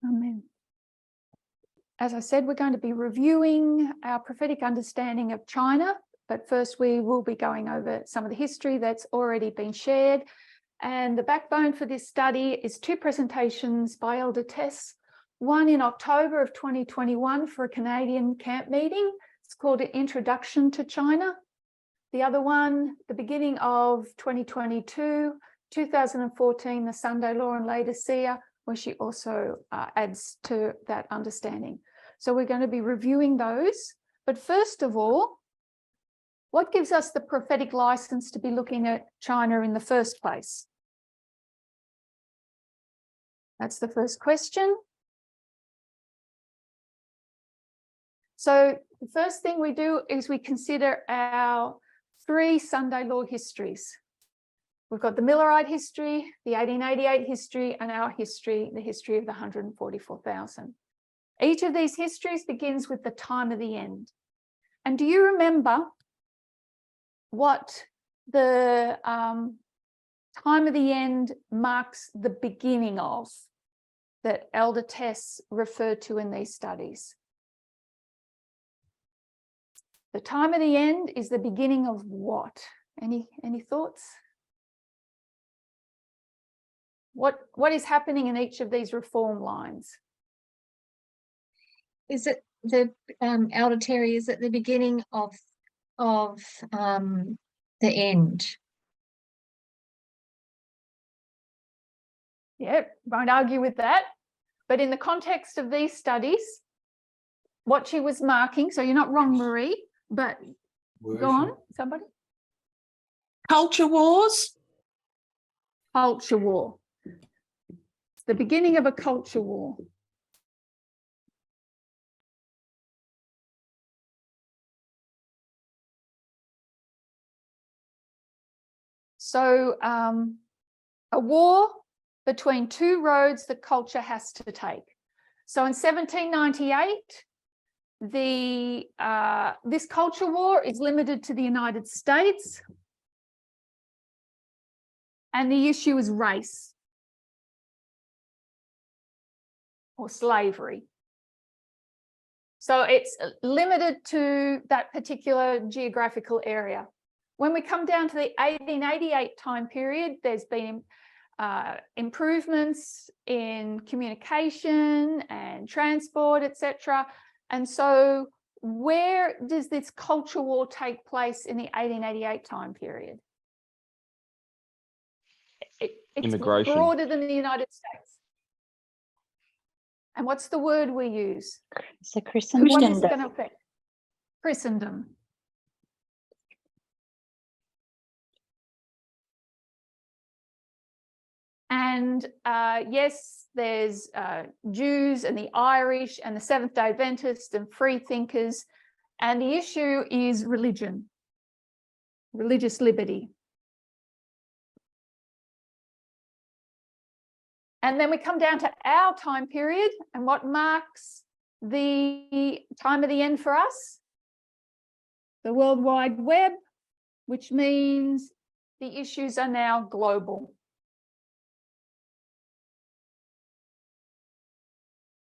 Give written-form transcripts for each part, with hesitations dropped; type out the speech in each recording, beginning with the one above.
Amen. As I said, we're going to be reviewing our prophetic understanding of China, but first we will be going over some of the history that's already been shared. And the backbone for this study is two presentations by Elder Tess, one in October of 2021 for a Canadian camp meeting. It's called An Introduction to China. The other one, the beginning of 2022, 2014, the Sunday Law and Laodicea, where she also adds to that understanding. So we're going to be reviewing those. But first of all, what gives us the prophetic license to be looking at China in the first place? That's the first question. So the first thing we do is we consider our three Sunday Law histories. We've got the Millerite history, the 1888 history, and our history, the history of the 144,000. Each of these histories begins with the time of the end. And do you remember what the time of the end marks the beginning of, that Elder Tess referred to in these studies? The time of the end is the beginning of what? Any thoughts? What is happening in each of these reform lines? Is it the Elder Terrie? Is it the beginning of the end? Yeah, won't argue with that. But in the context of these studies, what she was marking, so you're not wrong, Marie, but go on, somebody. Culture wars? Culture war. It's the beginning of a culture war. So a war between two roads that culture has to take. So in 1798, this culture war is limited to the United States, and the issue is race or slavery. So it's limited to that particular geographical area. When we come down to the 1888 time period, there's been improvements in communication and transport, etc. And so where does this culture war take place in the 1888 time period? It's immigration. Broader than the United States. And what's the word we use? So Christendom. What is it going to affect? Christendom. And yes, there's Jews and the Irish and the Seventh-day Adventists and free thinkers. And the issue is religion, religious liberty. And then we come down to our time period, and what marks the time of the end for us? The World Wide Web, which means the issues are now global.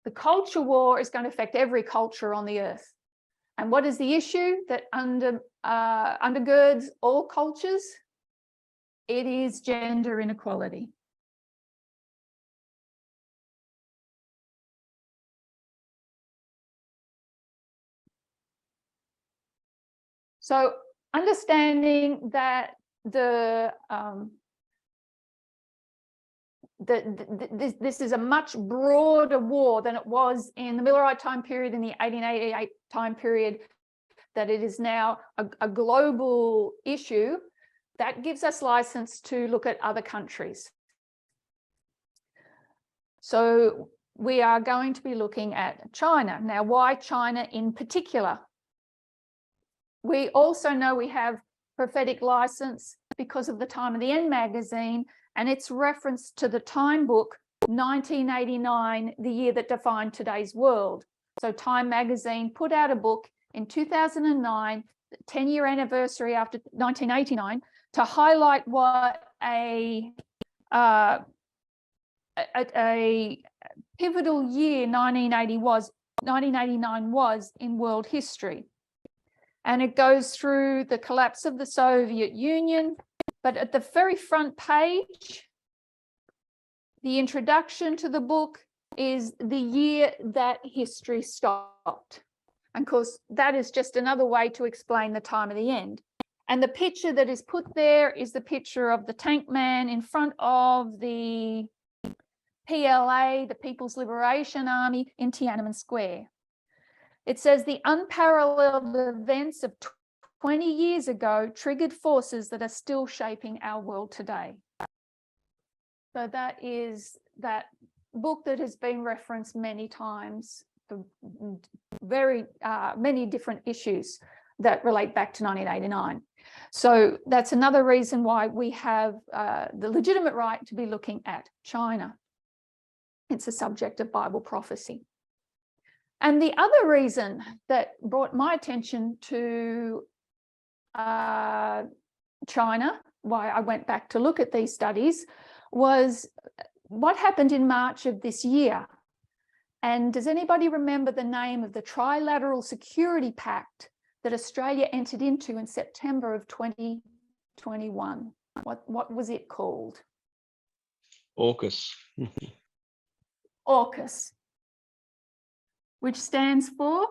The culture war is going to affect every culture on the earth. And what is the issue that undergirds all cultures? It is gender inequality. So understanding that this is a much broader war than it was in the Millerite time period, in the 1888 time period, that it is now a global issue, that gives us license to look at other countries. So we are going to be looking at China. Now, why China in particular? We also know we have prophetic license because of the Time of the End magazine and its reference to the Time book 1989, the year that defined today's world. So Time magazine put out a book in 2009, the 10-year anniversary after 1989, to highlight what a pivotal year 1989 was in world history. And it goes through the collapse of the Soviet Union, but at the very front page, the introduction to the book is the year that history stopped. And of course, that is just another way to explain the time of the end. And the picture that is put there is the picture of the tank man in front of the PLA, the People's Liberation Army, in Tiananmen Square. It says the unparalleled events of 20 years ago triggered forces that are still shaping our world today. So that is that book that has been referenced many times for very many different issues that relate back to 1989. So that's another reason why we have the legitimate right to be looking at China. It's a subject of Bible prophecy. And the other reason that brought my attention to China, why I went back to look at these studies, was what happened in March of this year. And does anybody remember the name of the Trilateral Security Pact that Australia entered into in September of 2021? What was it called? AUKUS. AUKUS, which stands for?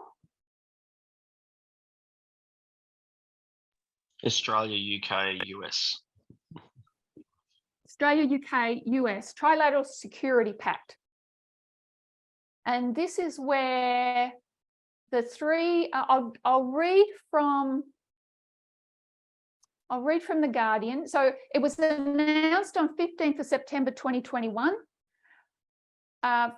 Australia, UK, US. Australia, UK, US, Trilateral Security Pact. And this is where the three, I'll read from The Guardian. So it was announced on 15th of September 2021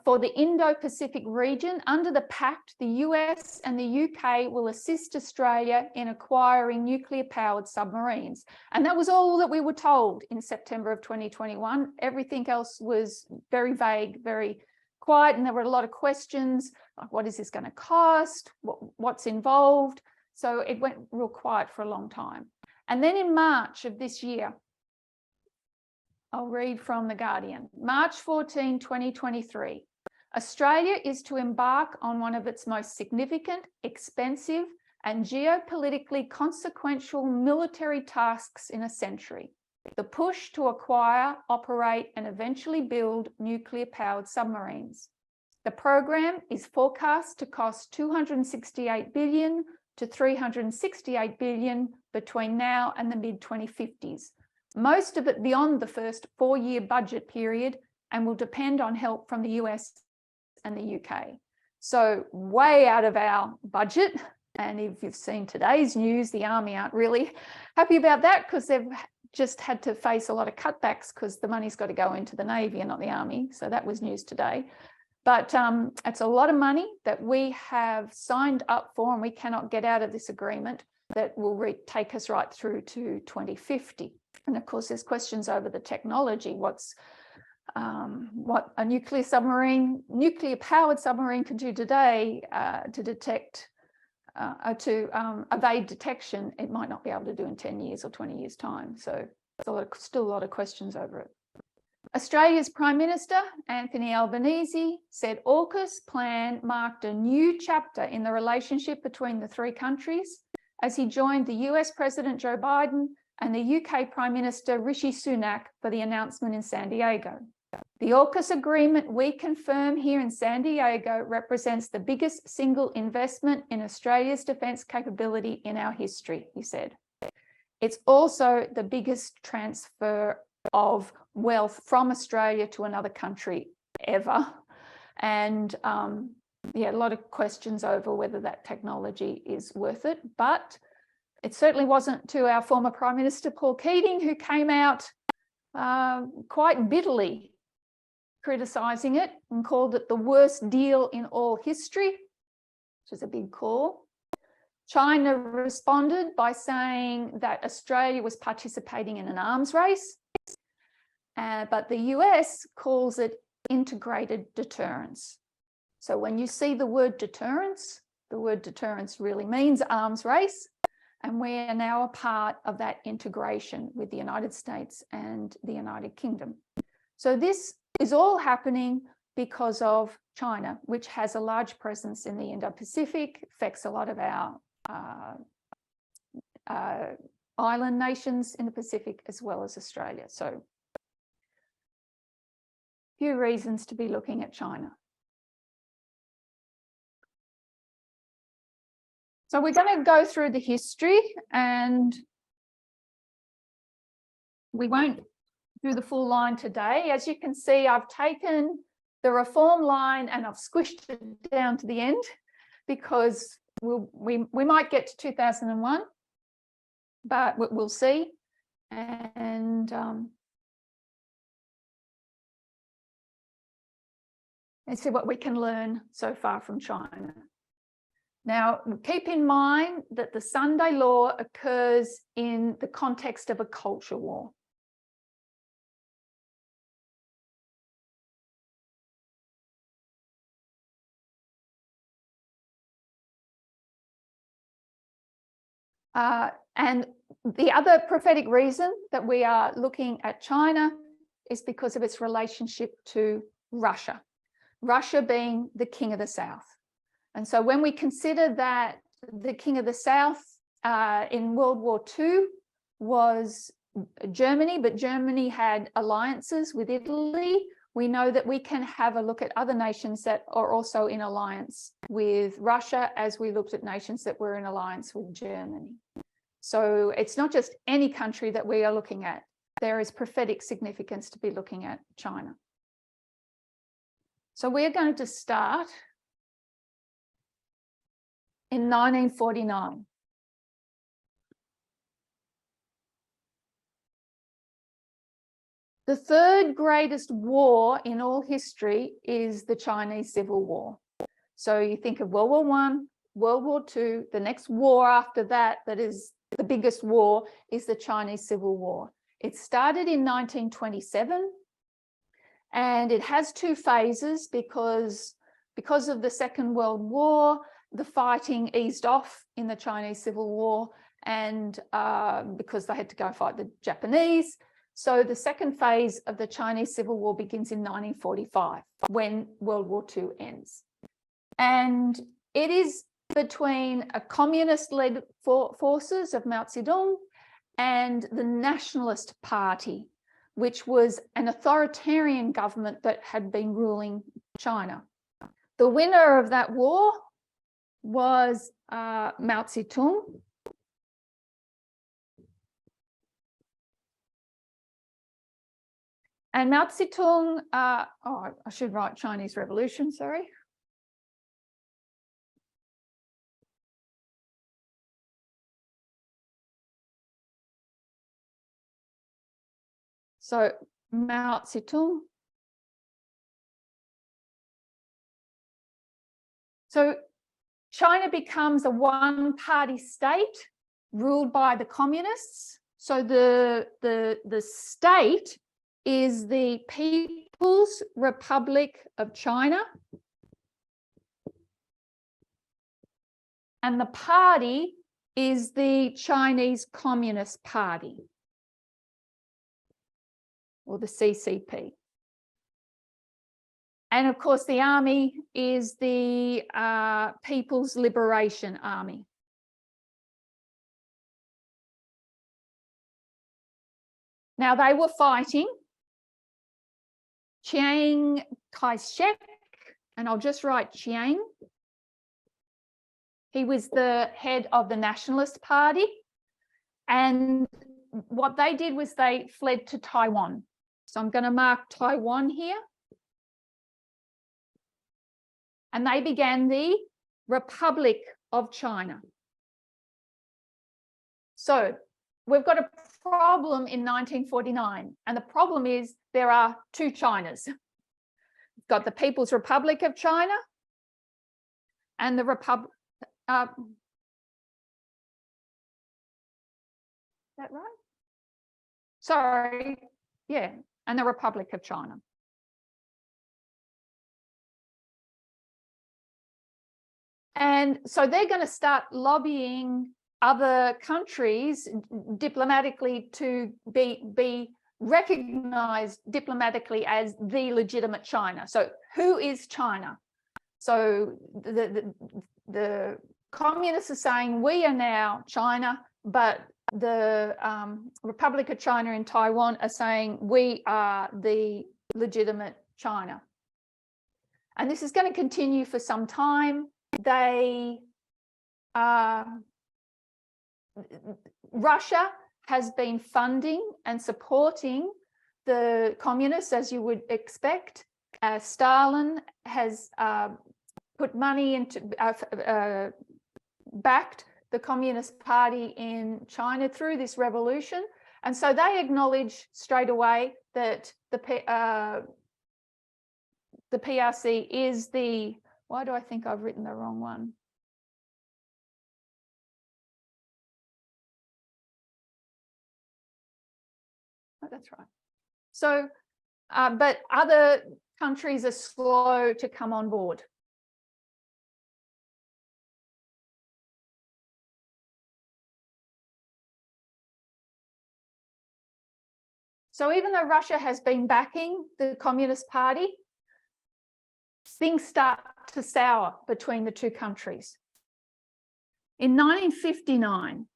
for the Indo-Pacific region. Under the pact, the US and the UK will assist Australia in acquiring nuclear-powered submarines. And that was all that we were told in September of 2021. Everything else was very vague, very quiet, and there were a lot of questions, like what is this going to cost, what's involved? So it went real quiet for a long time. And then in March of this year, I'll read from The Guardian. March 14, 2023, Australia is to embark on one of its most significant, expensive, and geopolitically consequential military tasks in a century: the push to acquire, operate, and eventually build nuclear-powered submarines. The program is forecast to cost $268 billion to $368 billion between now and the mid-2050s. Most of it beyond the first 4-year budget period, and will depend on help from the US and the UK. So way out of our budget. And if you've seen today's news, the Army aren't really happy about that, because they've just had to face a lot of cutbacks because the money's got to go into the Navy and not the Army. So that was news today. But it's a lot of money that we have signed up for, and we cannot get out of this agreement that will take us right through to 2050. And of course, there's questions over the technology. What a nuclear-powered submarine can do today to detect, to evade detection, it might not be able to do in 10 years or 20 years' time. So there's still a lot of questions over it. Australia's Prime Minister, Anthony Albanese, said AUKUS plan marked a new chapter in the relationship between the three countries as he joined the US President Joe Biden and the UK Prime Minister Rishi Sunak for the announcement in San Diego. The AUKUS agreement we confirm here in San Diego represents the biggest single investment in Australia's defence capability in our history, he said. It's also the biggest transfer of wealth from Australia to another country ever. And yeah, a lot of questions over whether that technology is worth it, but it certainly wasn't to our former Prime Minister Paul Keating, who came out quite bitterly criticising it and called it the worst deal in all history, which is a big call. China responded by saying that Australia was participating in an arms race, but the US calls it integrated deterrence. So when you see the word deterrence really means arms race, and we are now a part of that integration with the United States and the United Kingdom. So this is all happening because of China, which has a large presence in the Indo-Pacific, affects a lot of our island nations in the Pacific as well as Australia. So few reasons to be looking at China. So we're going to go through the history, and we won't do the full line today. As you can see, I've taken the reform line and I've squished it down to the end because we might get to 2001, but we'll see. And see what we can learn so far from China. Now, keep in mind that the Sunday Law occurs in the context of a culture war. And the other prophetic reason that we are looking at China is because of its relationship to Russia, Russia being the king of the South. And so when we consider that the king of the South in World War II was Germany, but Germany had alliances with Italy, we know that we can have a look at other nations that are also in alliance with Russia, as we looked at nations that were in alliance with Germany. So it's not just any country that we are looking at. There is prophetic significance to be looking at China. So we're going to start in 1949. The third greatest war in all history is the Chinese Civil War. So you think of World War I, World War II, the next war after that, that is the biggest war, is the Chinese Civil War. It started in 1927, and it has two phases because of the Second World War, the fighting eased off in the Chinese Civil War, and because they had to go fight the Japanese. So the second phase of the Chinese Civil War begins in 1945, when World War II ends. And it is between a communist-led forces of Mao Zedong and the Nationalist Party, which was an authoritarian government that had been ruling China. The winner of that war was Mao Zedong. And Mao Zedong, I should write Chinese Revolution, sorry. So Mao Zedong. So China becomes a one-party state ruled by the communists. So the state is the People's Republic of China, and the party is the Chinese Communist Party, or the CCP. And of course, the army is the People's Liberation Army. Now, they were fighting Chiang Kai-shek, and I'll just write Chiang. He was the head of the Nationalist Party, and what they did was they fled to Taiwan. So I'm going to mark Taiwan here. And they began the Republic of China. So we've got a problem in 1949, and the problem is there are two Chinas. We've got the People's Republic of China and the Republic. Is that right? Sorry, yeah, and the Republic of China. And so they're going to start lobbying other countries diplomatically to be recognized diplomatically as the legitimate China. So who is China? So the communists are saying we are now China, but the Republic of China in Taiwan are saying we are the legitimate China. And this is going to continue for some time. Russia has been funding and supporting the communists, as you would expect. Stalin has put money into, backed the Communist Party in China through this revolution. And so they acknowledge straight away that the PRC is the, why do I think I've written the wrong one? Oh, that's right. So, but other countries are slow to come on board. So even though Russia has been backing the Communist Party, things start to sour between the two countries. In 1959,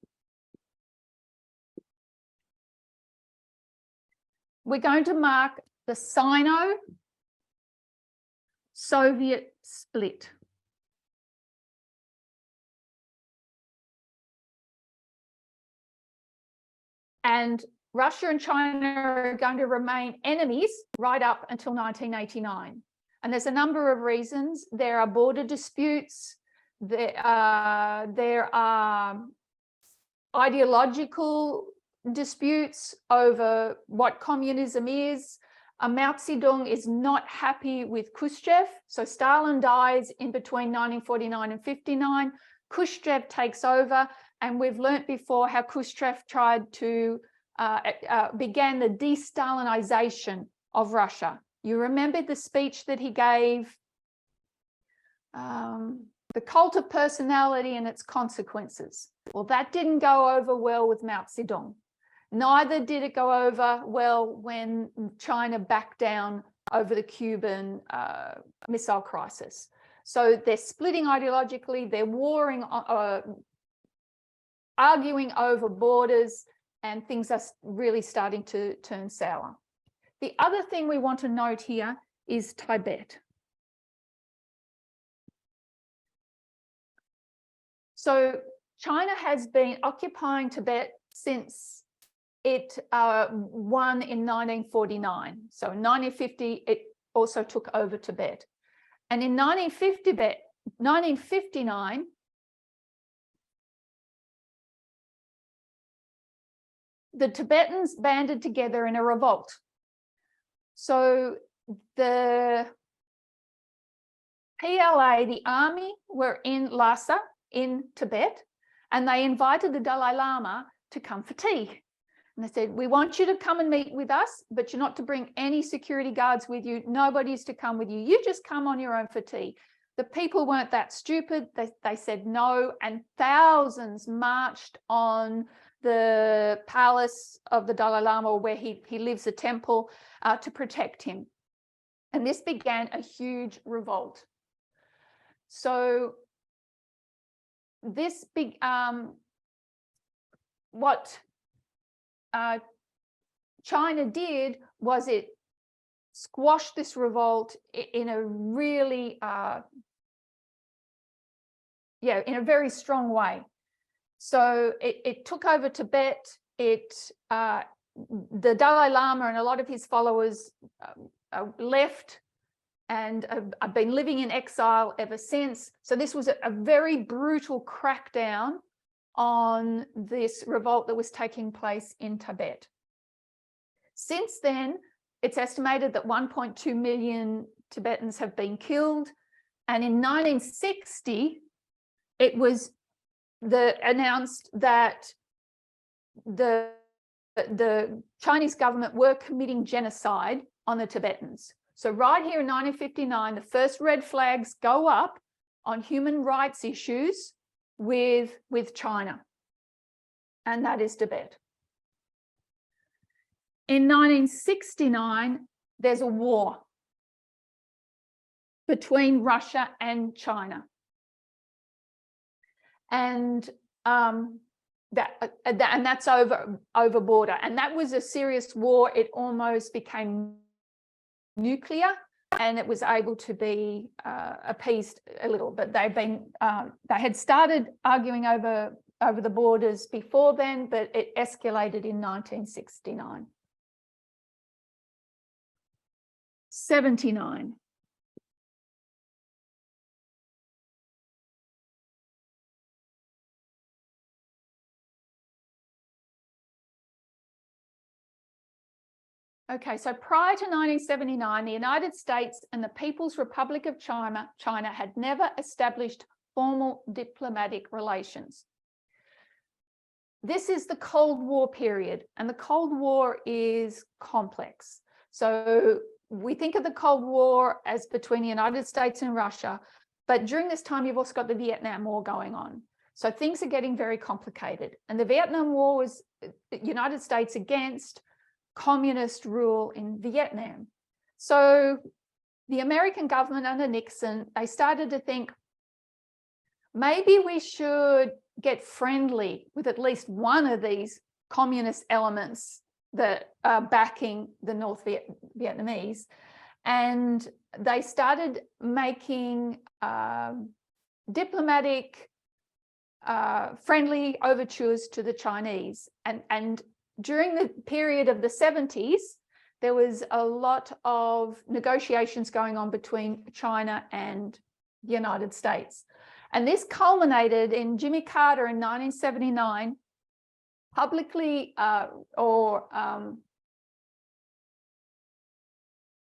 we're going to mark the Sino-Soviet split. And Russia and China are going to remain enemies right up until 1989. And there's a number of reasons. There are border disputes. There are ideological disputes over what communism is. Mao Zedong is not happy with Khrushchev. So Stalin dies in between 1949 and 59. Khrushchev takes over. And we've learnt before how Khrushchev tried to began the de-Stalinization of Russia. You remember the speech that he gave, the cult of personality and its consequences. Well, that didn't go over well with Mao Zedong. Neither did it go over well when China backed down over the Cuban Missile Crisis. So they're splitting ideologically, they're warring, arguing over borders, and things are really starting to turn sour. The other thing we want to note here is Tibet. So China has been occupying Tibet since it won in 1949. So in 1950, it also took over Tibet. And in 1959, the Tibetans banded together in a revolt. So the PLA, the army, were in Lhasa in Tibet, and they invited the Dalai Lama to come for tea. And they said, we want you to come and meet with us, but you're not to bring any security guards with you. Nobody's to come with you. You just come on your own for tea. The people weren't that stupid. They said no, and thousands marched on the palace of the Dalai Lama, where he lives, a temple, to protect him. And this began a huge revolt. So this big, what China did was it squashed this revolt in a really, in a very strong way. So it took over Tibet. The Dalai Lama and a lot of his followers left and have been living in exile ever since. So this was a very brutal crackdown on this revolt that was taking place in Tibet. Since then, it's estimated that 1.2 million Tibetans have been killed. And in 1960, it was announced that the Chinese government were committing genocide on the Tibetans. So right here in 1959, the first red flags go up on human rights issues with China, and that is Tibet. in 1969, there's a war between Russia and China. And that's over border. And that was a serious war. It almost became nuclear, and it was able to be appeased a little. But they had started arguing over the borders before then, but it escalated in 1969. 79. Okay, so prior to 1979, the United States and the People's Republic of China had never established formal diplomatic relations. This is the Cold War period, and the Cold War is complex. So we think of the Cold War as between the United States and Russia, but during this time, you've also got the Vietnam War going on. So things are getting very complicated. And the Vietnam War was the United States against communist rule in Vietnam. So the American government under Nixon, they started to think, maybe we should get friendly with at least one of these communist elements that are backing the North Vietnamese. And they started making diplomatic friendly overtures to the Chinese. And during the period of the 70s, there was a lot of negotiations going on between China and the United States. And this culminated in Jimmy Carter in 1979 publicly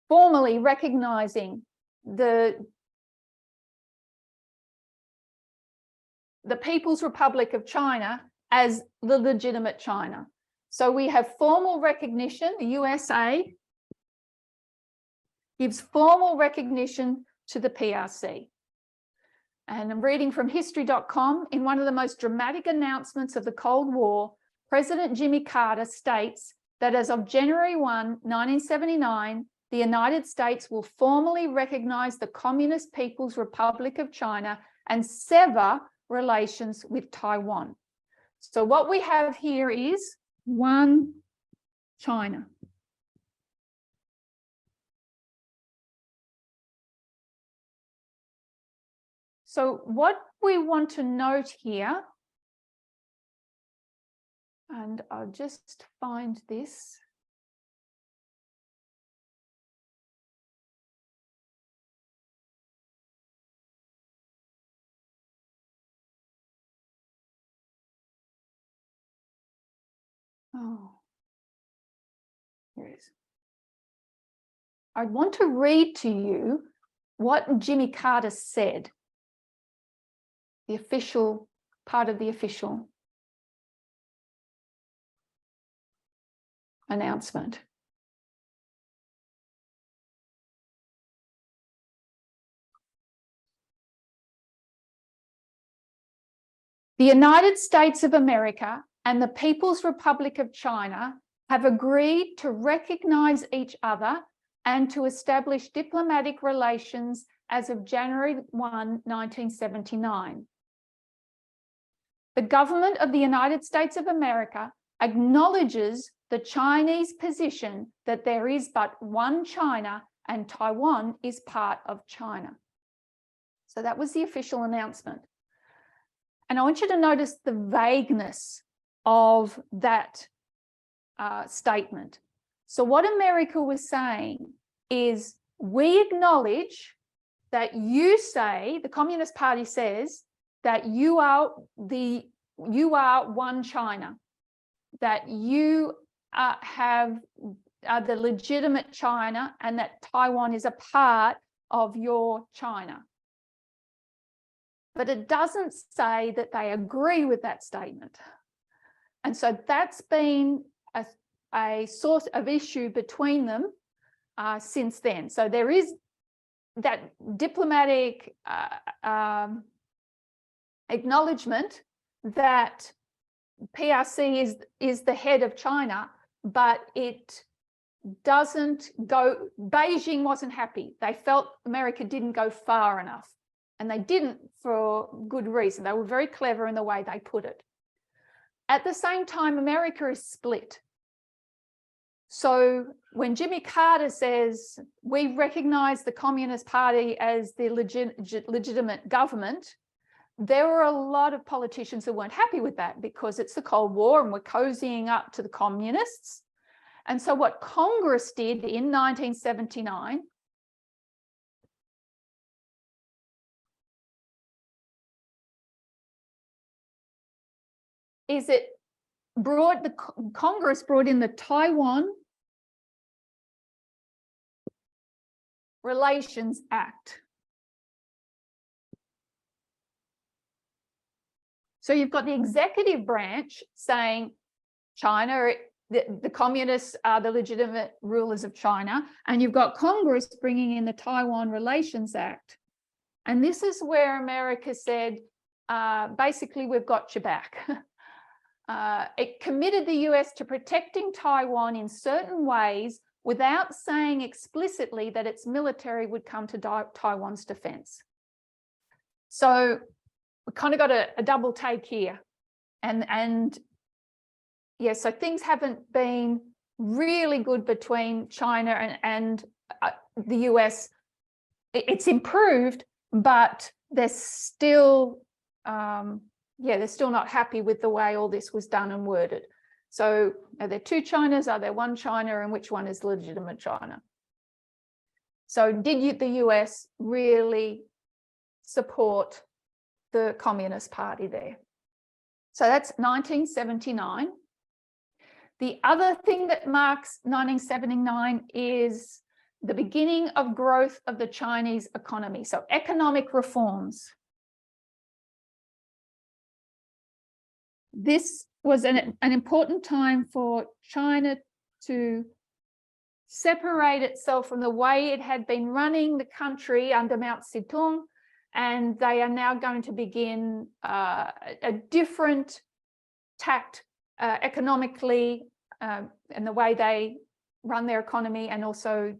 formally recognizing the People's Republic of China as the legitimate China. So we have formal recognition. The USA gives formal recognition to the PRC. And I'm reading from history.com. In one of the most dramatic announcements of the Cold War, President Jimmy Carter states that as of January 1, 1979, the United States will formally recognize the Communist People's Republic of China and sever relations with Taiwan. So what we have here is one China. So what we want to note here, and I'll just find this. Oh, here it is. I want to read to you what Jimmy Carter said, the official part of the official announcement. The United States of America and the People's Republic of China have agreed to recognize each other and to establish diplomatic relations as of January 1, 1979. The government of the United States of America acknowledges the Chinese position that there is but one China and Taiwan is part of China. So that was the official announcement. And I want you to notice the vagueness of that statement. So what America was saying is, we acknowledge that you say, the Communist Party says, that you are one China, that you are the legitimate China, and that Taiwan is a part of your China. But it doesn't say that they agree with that statement. And so that's been a source of issue between them since then. So there is that diplomatic acknowledgement that PRC is the head of China, but it doesn't go, Beijing wasn't happy. They felt America didn't go far enough, and they didn't for good reason. They were very clever in the way they put it. At the same time, America is split. So when Jimmy Carter says, we recognize the Communist Party as the legitimate government, there were a lot of politicians who weren't happy with that because it's the Cold War and we're cozying up to the communists. And so what Congress did in 1979 is it brought the Congress brought in the Taiwan Relations Act. So you've got the executive branch saying China, the communists are the legitimate rulers of China, and you've got Congress bringing in the Taiwan Relations Act. And this is where America said, basically, we've got your back. It committed the US to protecting Taiwan in certain ways without saying explicitly that its military would come to Taiwan's defense. So we kind of got a double take here. And yeah, so things haven't been really good between China and the US. It's improved, but they're still, they're still not happy with the way all this was done and worded. So are there two Chinas? Are there one China? And which one is legitimate China? So did the US really support the Communist Party there? So that's 1979. The other thing that marks 1979 is the beginning of growth of the Chinese economy. So economic reforms. This was an important time for China to separate itself from the way it had been running the country under Mao Zedong, and they are now going to begin a different tact economically and the way they run their economy, and also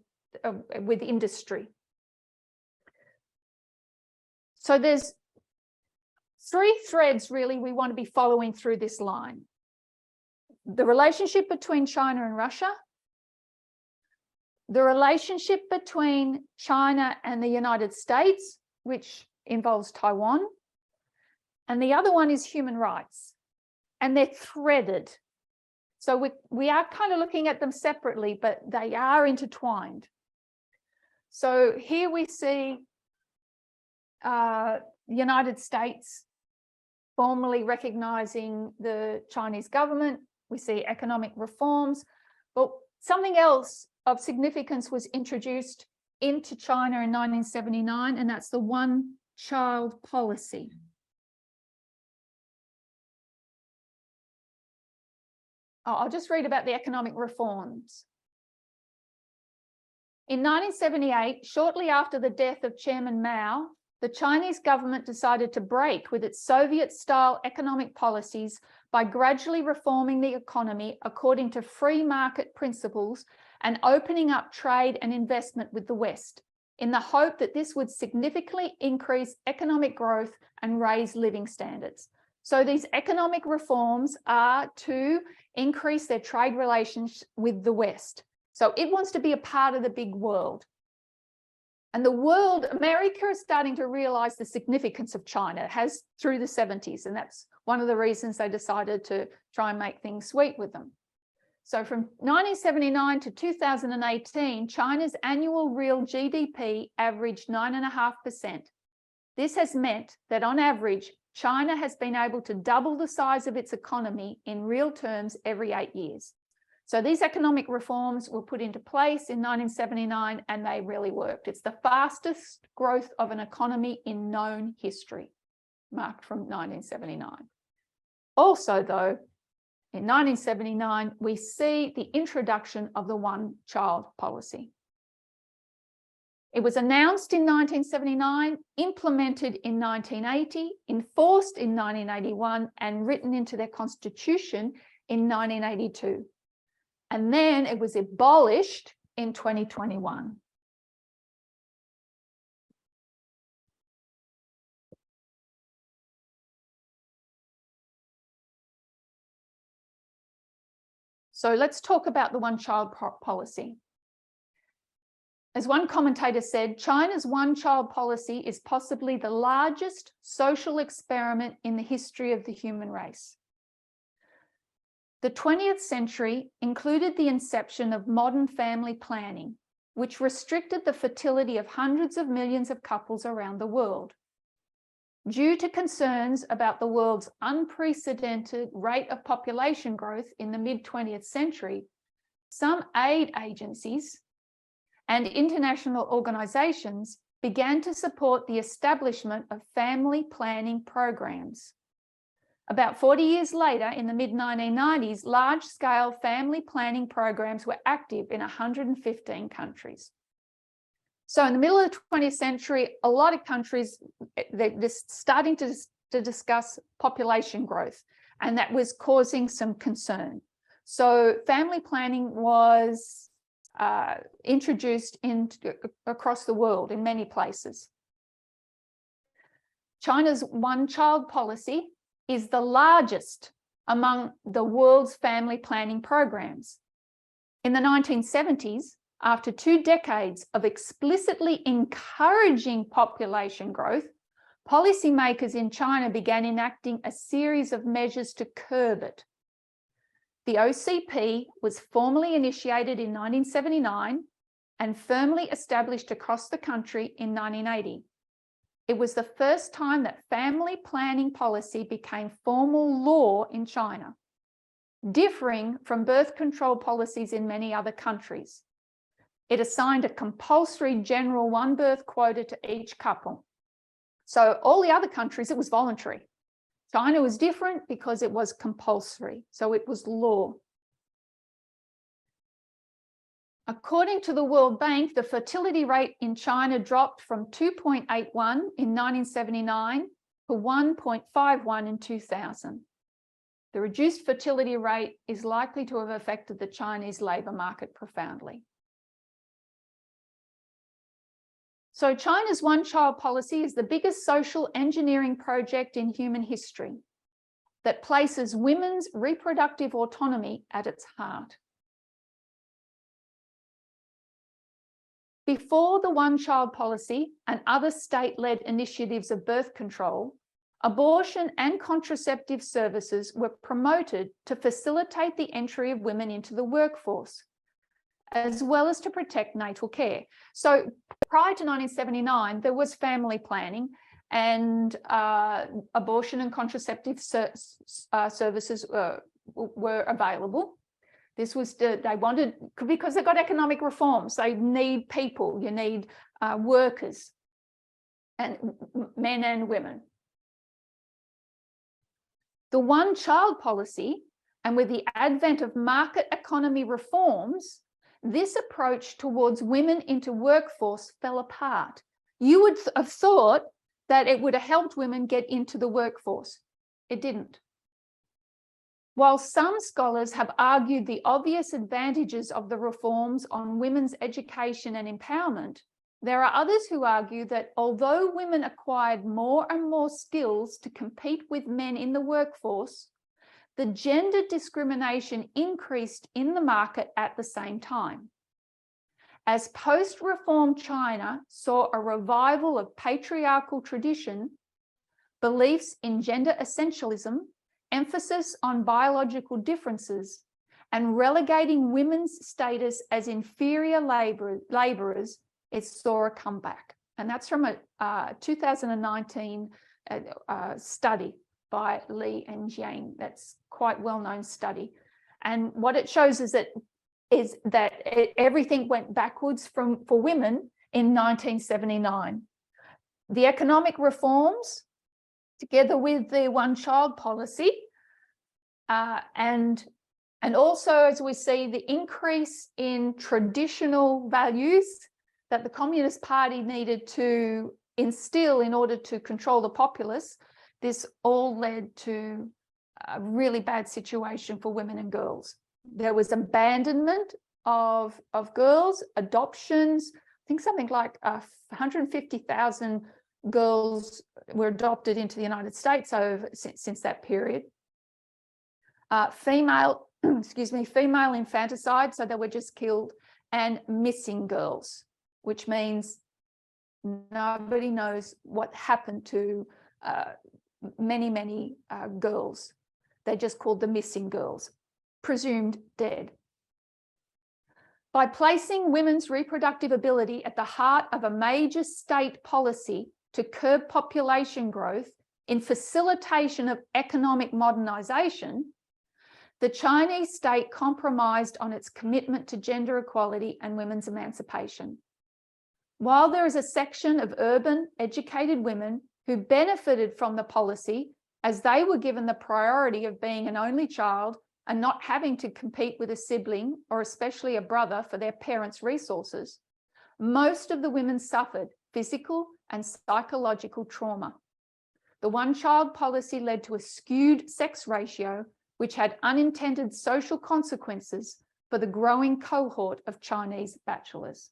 with industry. So there's three threads really we want to be following through this line. The relationship between China and Russia, the relationship between China and the United States, which involves Taiwan, and the other one is human rights, and they're threaded. So we are kind of looking at them separately, but they are intertwined. So here we see the United States formally recognizing the Chinese government. We see economic reforms, but something else of significance was introduced into China in 1979, and that's the one-child policy. I'll just read about the economic reforms. In 1978, shortly after the death of Chairman Mao, the Chinese government decided to break with its Soviet-style economic policies by gradually reforming the economy according to free market principles and opening up trade and investment with the West, in the hope that this would significantly increase economic growth and raise living standards. So these economic reforms are to increase their trade relations with the West. So it wants to be a part of the big world. And the world, America is starting to realize the significance of China. It has through the 70s, and that's one of the reasons they decided to try and make things sweet with them. So from 1979 to 2018, China's annual real GDP averaged 9.5%. This has meant that on average, China has been able to double the size of its economy in real terms every 8 years. So these economic reforms were put into place in 1979, and they really worked. It's the fastest growth of an economy in known history, marked from 1979. Also, though, in 1979, we see the introduction of the one-child policy. It was announced in 1979, implemented in 1980, enforced in 1981, and written into their constitution in 1982. And then it was abolished in 2021. So let's talk about the one-child policy. As one commentator said, China's one-child policy is possibly the largest social experiment in the history of the human race. The 20th century included the inception of modern family planning, which restricted the fertility of hundreds of millions of couples around the world. Due to concerns about the world's unprecedented rate of population growth in the mid-20th century, some aid agencies and international organizations began to support the establishment of family planning programs. About 40 years later, in the mid-1990s, large-scale family planning programs were active in 115 countries. So in the middle of the 20th century, a lot of countries, they're just starting to discuss population growth, and that was causing some concern. So family planning was introduced across the world in many places. China's one-child policy is the largest among the world's family planning programs. In the 1970s, after 2 decades of explicitly encouraging population growth, policymakers in China began enacting a series of measures to curb it. The OCP was formally initiated in 1979 and firmly established across the country in 1980. It was the first time that family planning policy became formal law in China, differing from birth control policies in many other countries. It assigned a compulsory general one-birth quota to each couple. So all the other countries, it was voluntary. China was different because it was compulsory, so it was law. According to the World Bank, the fertility rate in China dropped from 2.81 in 1979 to 1.51 in 2000. The reduced fertility rate is likely to have affected the Chinese labour market profoundly. So China's one-child policy is the biggest social engineering project in human history that places women's reproductive autonomy at its heart. Before the one-child policy and other state-led initiatives of birth control, abortion and contraceptive services were promoted to facilitate the entry of women into the workforce, as well as to protect natal care. So prior to 1979, there was family planning, and abortion and contraceptive services were available. This was, they wanted, because they got economic reforms, they need people, you need workers, and men and women. The one-child policy, and with the advent of market economy reforms, this approach towards women into workforce fell apart. You would have thought that it would have helped women get into the workforce. It didn't. While some scholars have argued the obvious advantages of the reforms on women's education and empowerment, there are others who argue that although women acquired more and more skills to compete with men in the workforce, the gender discrimination increased in the market at the same time. As post-reform China saw a revival of patriarchal tradition, beliefs in gender essentialism, emphasis on biological differences, and relegating women's status as inferior labourers, it saw a comeback. And that's from a 2019 study by Li and Jiang. That's quite well-known study. And what it shows is that everything went backwards for women in 1979. The economic reforms, together with the one-child policy, and also, as we see, the increase in traditional values that the Communist Party needed to instill in order to control the populace, this all led to a really bad situation for women and girls. There was abandonment of girls, adoptions. I think something like 150,000 girls were adopted into the United States since that period. Female infanticide, so they were just killed, and missing girls, which means nobody knows what happened to many girls. They're just called the missing girls, presumed dead. By placing women's reproductive ability at the heart of a major state policy to curb population growth in facilitation of economic modernization, the Chinese state compromised on its commitment to gender equality and women's emancipation. While there is a section of urban, educated women who benefited from the policy as they were given the priority of being an only child and not having to compete with a sibling or especially a brother for their parents' resources, most of the women suffered physical and psychological trauma. The one-child policy led to a skewed sex ratio, which had unintended social consequences for the growing cohort of Chinese bachelors.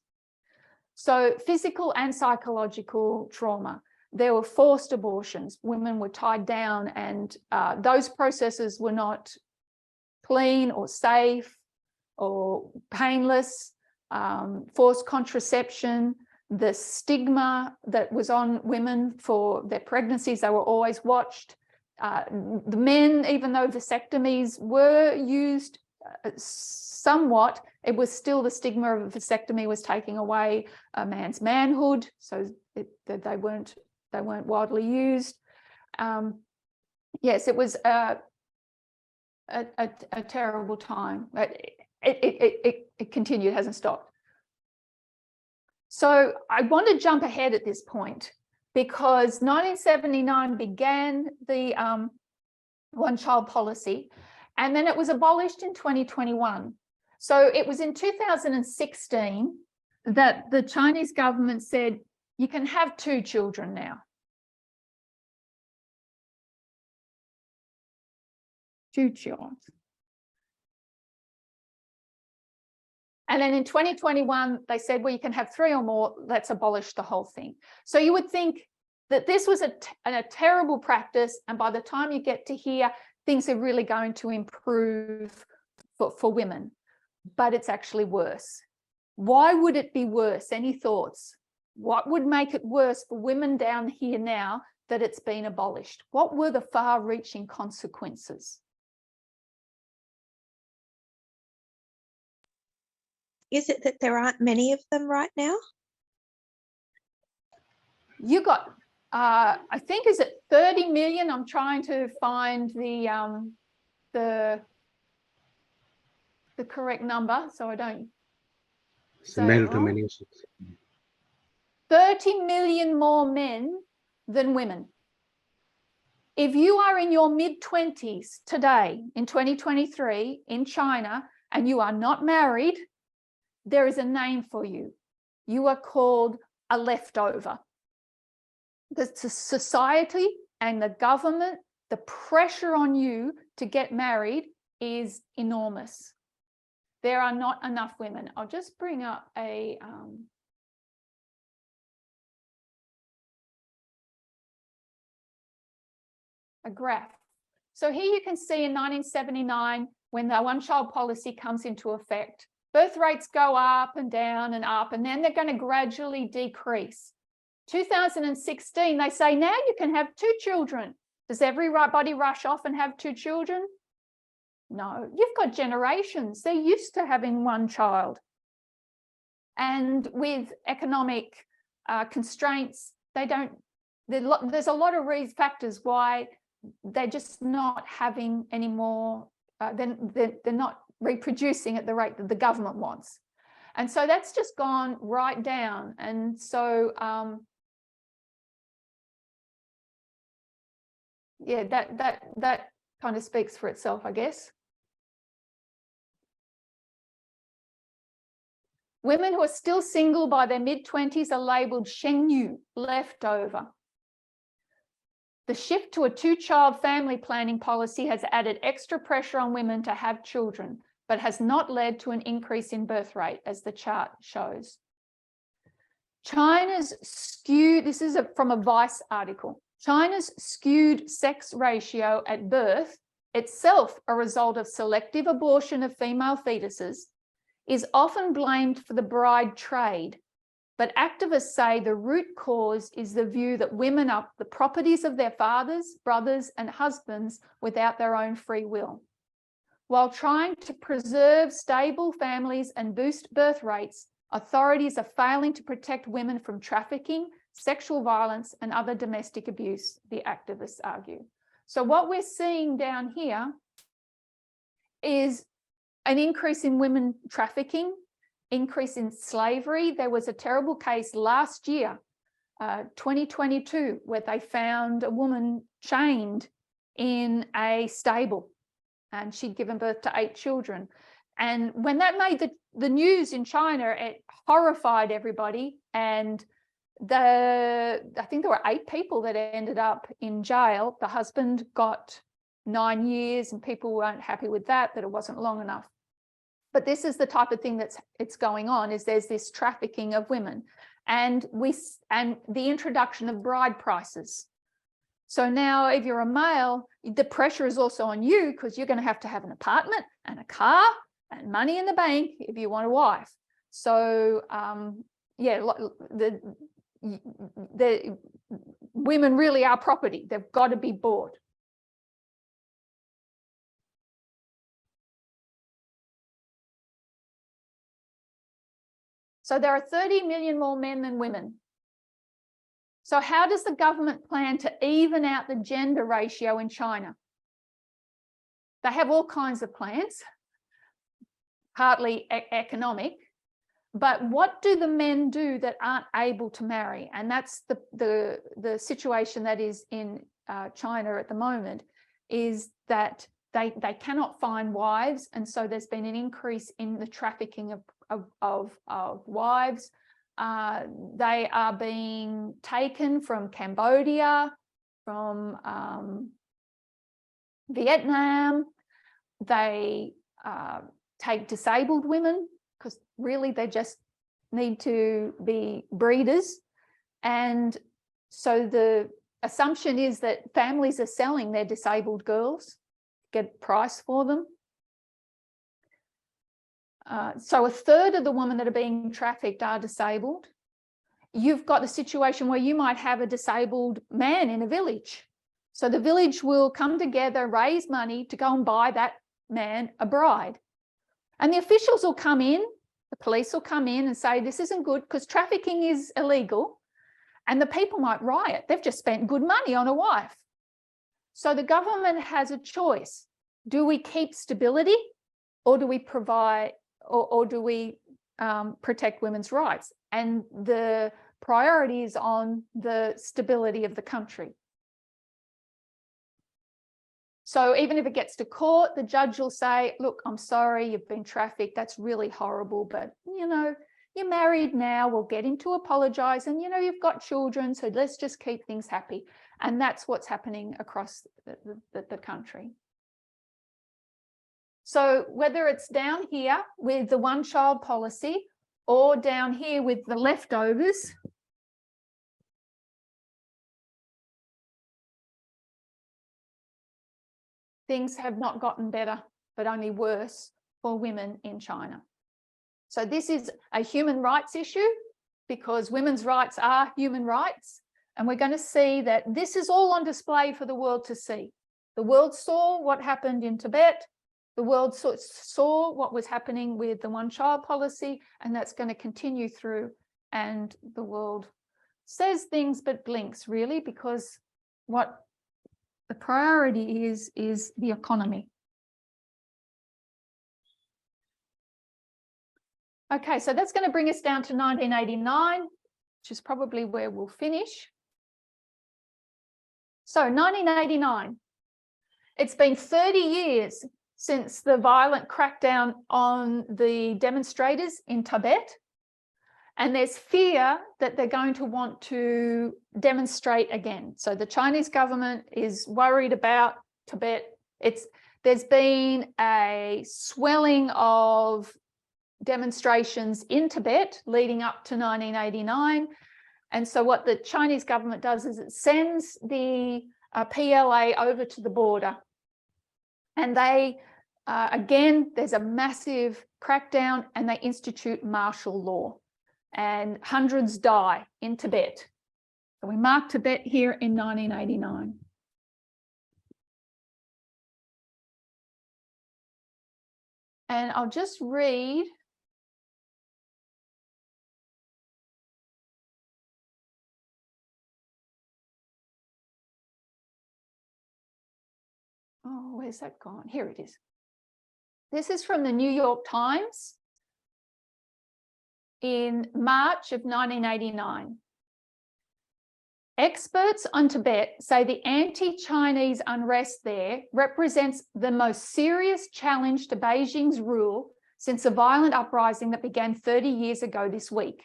So physical and psychological trauma. There were forced abortions. Women were tied down, and those processes were not clean or safe or painless. Forced contraception, the stigma that was on women for their pregnancies, they were always watched. The men, even though vasectomies were used somewhat, it was still the stigma of a vasectomy was taking away a man's manhood, so they weren't widely used. Yes, it was a terrible time. It continued, hasn't stopped. So I want to jump ahead at this point, because 1979 began the one-child policy, and then it was abolished in 2021. So it was in 2016 that the Chinese government said, you can have 2 children now. 2 children. And then in 2021, they said, well, you can have 3 or more, let's abolish the whole thing. So you would think that this was a terrible practice, and by the time you get to here, things are really going to improve for women, but it's actually worse. Why would it be worse? Any thoughts? What would make it worse for women down here now that it's been abolished? What were the far-reaching consequences? Is it that there aren't many of them right now? You got, I think, is it 30 million? I'm trying to find the correct number so I don't say it wrong. 30 million more men than women. If you are in your mid-20s today, in 2023, in China, and you are not married, there is a name for you. You are called a leftover. The society and the government, the pressure on you to get married is enormous. There are not enough women. I'll just bring up a graph. So here you can see in 1979, when the one-child policy comes into effect, birth rates go up, and then they're going to gradually decrease. 2016, they say now you can have 2 children. Does everybody rush off and have 2 children? No, you've got generations. They're used to having 1 child. And with economic constraints, there's a lot of factors why they're just not having any more, they're not reproducing at the rate that the government wants. And so that's just gone right down. And so, yeah, that kind of speaks for itself, I guess. Women who are still single by their mid-20s are labelled shengyu, leftover. The shift to a 2-child family planning policy has added extra pressure on women to have children. but has not led to an increase in birth rate, as the chart shows. China's skewed, this is from a Vice article, China's skewed sex ratio at birth, itself a result of selective abortion of female fetuses, is often blamed for the bride trade. But activists say the root cause is the view that women are the properties of their fathers, brothers, and husbands without their own free will. While trying to preserve stable families and boost birth rates, authorities are failing to protect women from trafficking, sexual violence, and other domestic abuse, the activists argue. So what we're seeing down here is an increase in women trafficking, increase in slavery. There was a terrible case last year, 2022, where they found a woman chained in a stable and she'd given birth to 8 children. And when that made the news in China, it horrified everybody. And I think there were 8 people that ended up in jail. The husband got 9 years and people weren't happy with that it wasn't long enough. But this is the type of thing it's going on, is there's this trafficking of women and the introduction of bride prices. So now if you're a male, the pressure is also on you because you're going to have an apartment and a car and money in the bank if you want a wife. So yeah, the women really are property. They've got to be bought. So there are 30 million more men than women. So how does the government plan to even out the gender ratio in China? They have all kinds of plans, partly economic, but what do the men do that aren't able to marry? And that's the situation that is in China at the moment, is that they cannot find wives, and so there's been an increase in the trafficking of wives. They are being taken from Cambodia, from Vietnam. They take disabled women because really they just need to be breeders. And so the assumption is that families are selling their disabled girls, get a price for them. So 1/3 of the women that are being trafficked are disabled. You've got the situation where you might have a disabled man in a village. So the village will come together, raise money to go and buy that man a bride. And the officials will come in, the police will come in and say, this isn't good because trafficking is illegal. And the people might riot. They've just spent good money on a wife. So the government has a choice. Do we keep stability, or do we provide, or do we protect women's rights? And the priority is on the stability of the country. So even if it gets to court, the judge will say, look, I'm sorry, you've been trafficked. That's really horrible. But, you know, you're married now. We'll get him to apologize. And, you know, you've got children. So let's just keep things happy. And that's what's happening across the country. So whether it's down here with the one-child policy or down here with the leftovers, things have not gotten better, but only worse for women in China. So this is a human rights issue because women's rights are human rights. And we're going to see that this is all on display for the world to see. The world saw what happened in Tibet. The world saw what was happening with the one-child policy, and that's going to continue through. And the world says things but blinks, really, because what the priority is the economy. Okay, so that's going to bring us down to 1989, which is probably where we'll finish. So 1989, it's been 30 years since the violent crackdown on the demonstrators in Tibet. And there's fear that they're going to want to demonstrate again. So the Chinese government is worried about Tibet. There's been a swelling of demonstrations in Tibet leading up to 1989. And so what the Chinese government does is it sends the PLA over to the border. And they, again, there's a massive crackdown and they institute martial law. And hundreds die in Tibet. So we mark Tibet here in 1989. And I'll just read. Oh, where's that gone? Here it is. This is from the New York Times in March of 1989. Experts on Tibet say the anti-Chinese unrest there represents the most serious challenge to Beijing's rule since the violent uprising that began 30 years ago this week.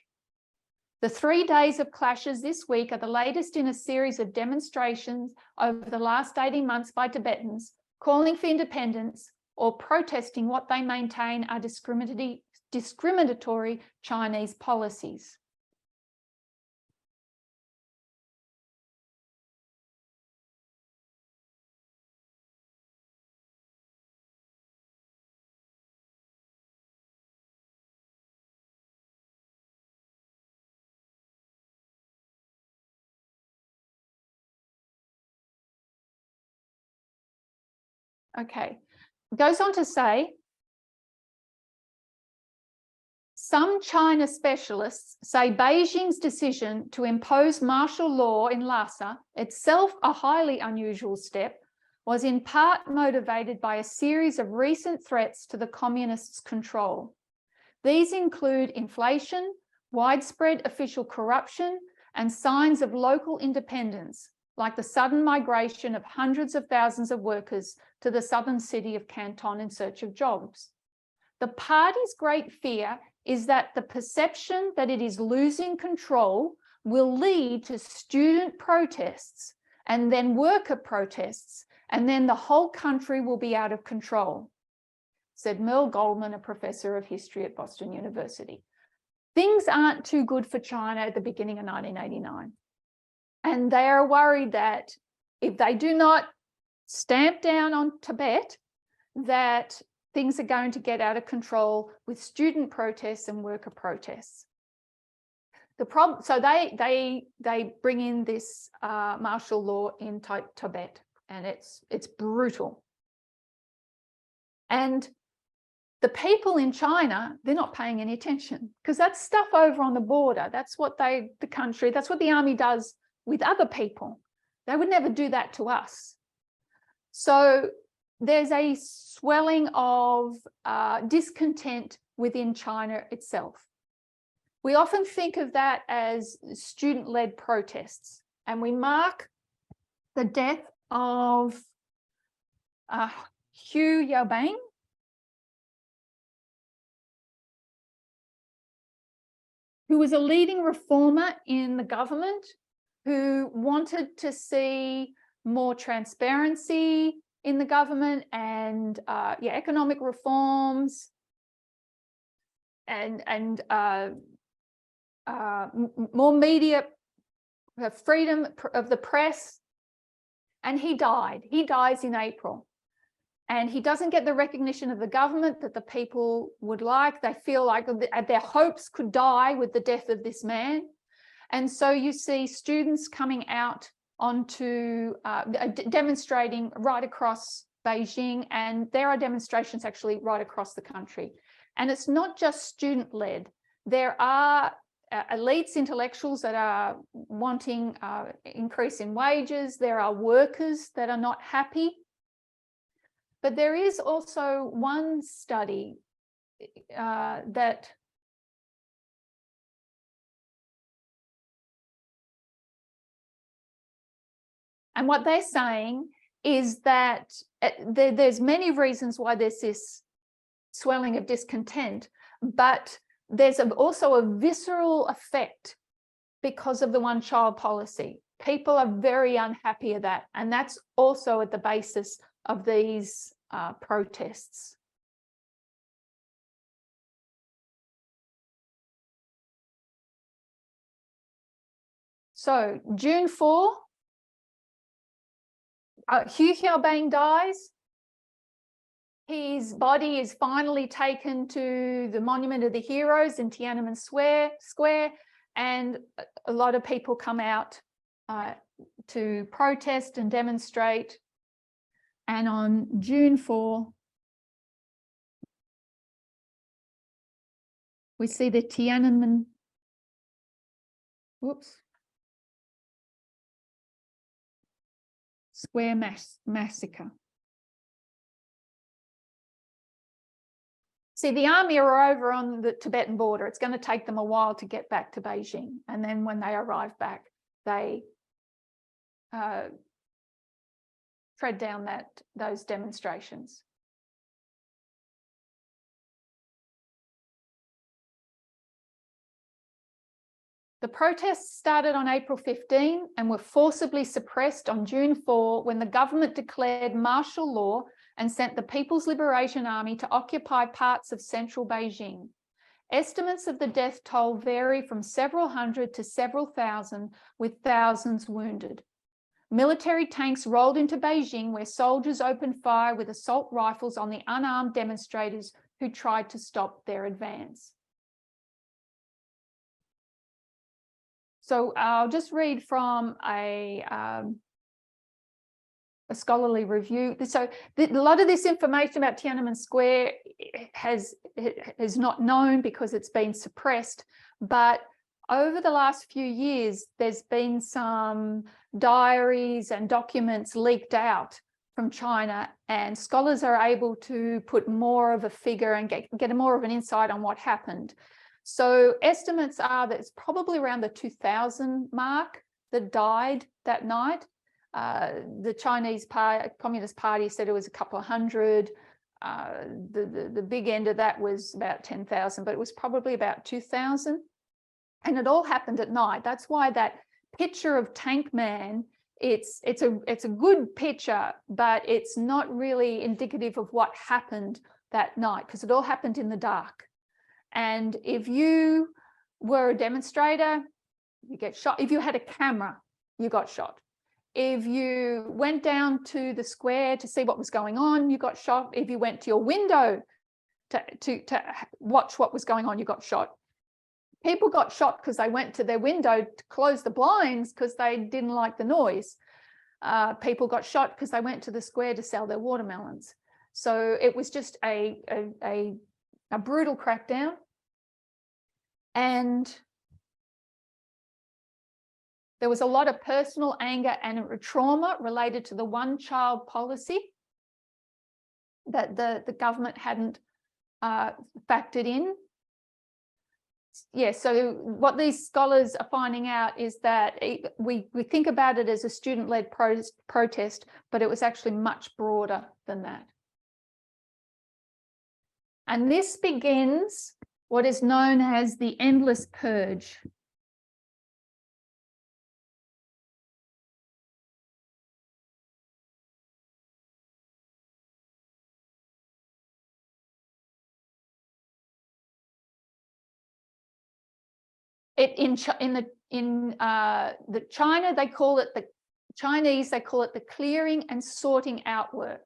The 3 days of clashes this week are the latest in a series of demonstrations over the last 18 months by Tibetans calling for independence or protesting what they maintain are discriminatory Chinese policies. Okay, it goes on to say, some China specialists say Beijing's decision to impose martial law in Lhasa, itself a highly unusual step, was in part motivated by a series of recent threats to the communists' control. These include inflation, widespread official corruption, and signs of local independence, like the sudden migration of hundreds of thousands of workers to the southern city of Canton in search of jobs. The party's great fear is that the perception that it is losing control will lead to student protests and then worker protests, and then the whole country will be out of control, said Merle Goldman, a professor of history at Boston University. Things aren't too good for China at the beginning of 1989. And they are worried that if they do not stamp down on Tibet, that things are going to get out of control with student protests and worker protests. The problem, so they bring in this martial law in Tibet, and it's brutal. And the people in China, they're not paying any attention because that's stuff over on the border. That's what the army does with other people. They would never do that to us. So there's a swelling of discontent within China itself. We often think of that as student-led protests, and we mark the death of Hu Yaobang, who was a leading reformer in the government, who wanted to see more transparency in the government and economic reforms and more media freedom of the press. And he died. He dies in April. And he doesn't get the recognition of the government that the people would like. They feel like their hopes could die with the death of this man. And so you see students coming out onto demonstrating right across Beijing, and there are demonstrations actually right across the country. And it's not just student-led. There are elites, intellectuals that are wanting increase in wages. There are workers that are not happy. But there is also one study that and what they're saying is that there's many reasons why there's this swelling of discontent, but there's also a visceral effect because of the one-child policy. People are very unhappy at that, and that's also at the basis of these protests. So June 4, Hu Xiaobang dies. His body is finally taken to the Monument of the Heroes in Tiananmen Square, and a lot of people come out to protest and demonstrate. And on June 4, we see the Tiananmen, Square massacre. See, the army are over on the Tibetan border. It's going to take them a while to get back to Beijing. And then when they arrive back, they tread down those demonstrations. The protests started on April 15 and were forcibly suppressed on June 4 when the government declared martial law and sent the People's Liberation Army to occupy parts of central Beijing. Estimates of the death toll vary from several hundred to several thousand, with thousands wounded. Military tanks rolled into Beijing, where soldiers opened fire with assault rifles on the unarmed demonstrators who tried to stop their advance. So I'll just read from a scholarly review. So a lot of this information about Tiananmen Square is not known because it's been suppressed, but over the last few years, there's been some diaries and documents leaked out from China, and scholars are able to put more of a figure and get more of an insight on what happened. So estimates are that it's probably around the 2,000 mark that died that night. The Chinese Communist Party said it was a couple of hundred. The big end of that was about 10,000, but it was probably about 2,000. And it all happened at night. That's why that picture of Tank Man, it's a good picture, but it's not really indicative of what happened that night, because it all happened in the dark. And if you were a demonstrator, you get shot. If you had a camera, you got shot. If you went down to the square to see what was going on, you got shot. If you went to your window to watch what was going on, you got shot. People got shot because they went to their window to close the blinds because they didn't like the noise. People got shot because they went to the square to sell their watermelons. So it was just a brutal crackdown. And there was a lot of personal anger and trauma related to the one-child policy that the government hadn't factored in. Yeah, so what these scholars are finding out is that we think about it as a student-led protest, but it was actually much broader than that. And this begins what is known as the endless purge. In China, they call it the clearing and sorting out work.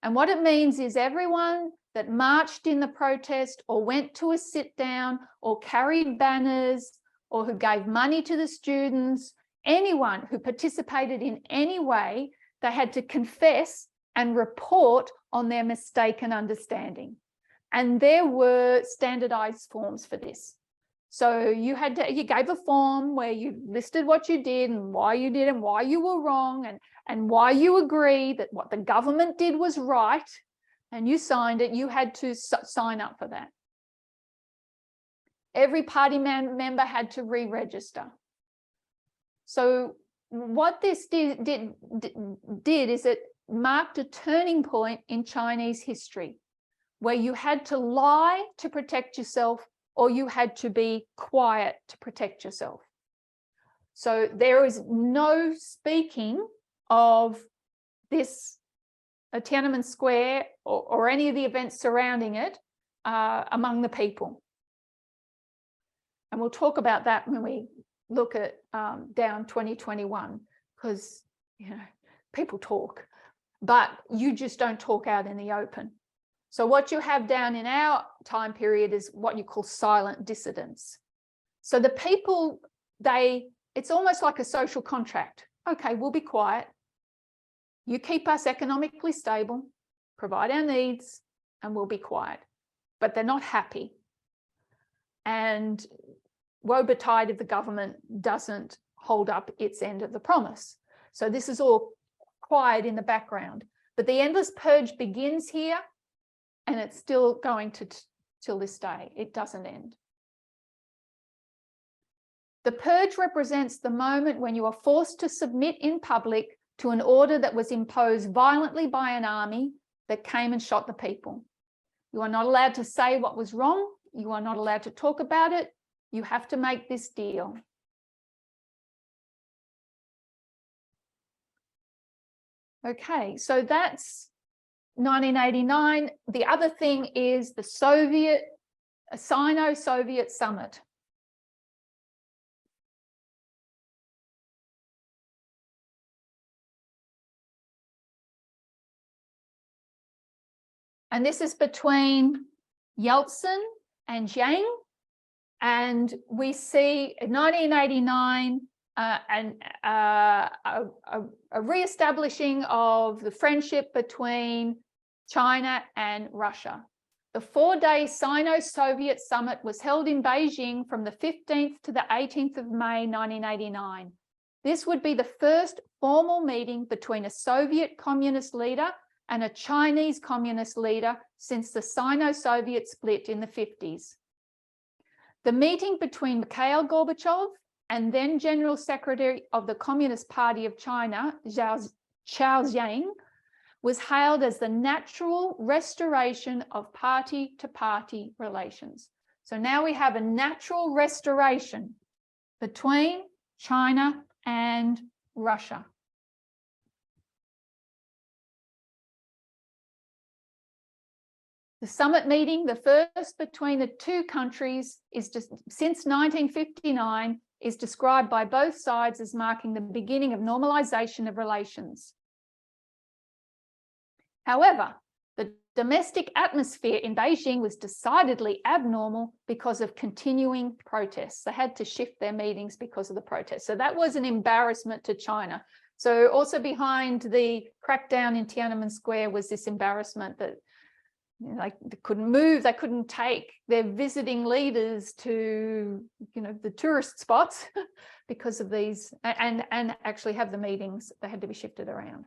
And what it means is everyone that marched in the protest or went to a sit down or carried banners or who gave money to the students, anyone who participated in any way, they had to confess and report on their mistaken understanding. And there were standardized forms for this. So you gave a form where you listed what you did and why you did and why you were wrong and why you agree that what the government did was right, and you signed it. You had to sign up for that. Every party member had to re-register. So what this did is it marked a turning point in Chinese history where you had to lie to protect yourself, or you had to be quiet to protect yourself. So there is no speaking of this Tiananmen Square or any of the events surrounding it among the people. And we'll talk about that when we look at down 2021, because, you know, people talk, but you just don't talk out in the open. So what you have down in our time period is what you call silent dissidents. So the people, it's almost like a social contract. Okay, we'll be quiet. You keep us economically stable, provide our needs, and we'll be quiet. But they're not happy. And woe betide if the government doesn't hold up its end of the promise. So this is all quiet in the background. But the endless purge begins here, and it's still going to till this day. It doesn't end. The purge represents the moment when you are forced to submit in public to an order that was imposed violently by an army that came and shot the people. You are not allowed to say what was wrong. You are not allowed to talk about it. You have to make this deal. Okay, so that's 1989. The other thing is the Sino-Soviet summit. And this is between Yeltsin and Jiang. And we see in 1989 a re-establishing of the friendship between China and Russia. The 4-day Sino-Soviet summit was held in Beijing from the 15th to the 18th of May 1989. This would be the first formal meeting between a Soviet communist leader and a Chinese communist leader since the Sino-Soviet split in the 50s. The meeting between Mikhail Gorbachev and then General Secretary of the Communist Party of China, Zhao Ziyang, was hailed as the natural restoration of party-to-party relations. So now we have a natural restoration between China and Russia. The summit meeting, the first between the two countries, is just since 1959, is described by both sides as marking the beginning of normalization of relations. However, the domestic atmosphere in Beijing was decidedly abnormal because of continuing protests. They had to shift their meetings because of the protests. So that was an embarrassment to China. So also behind the crackdown in Tiananmen Square was this embarrassment that, you know, they couldn't move, they couldn't take their visiting leaders to, you know, the tourist spots because of these, and actually have the meetings. They had to be shifted around.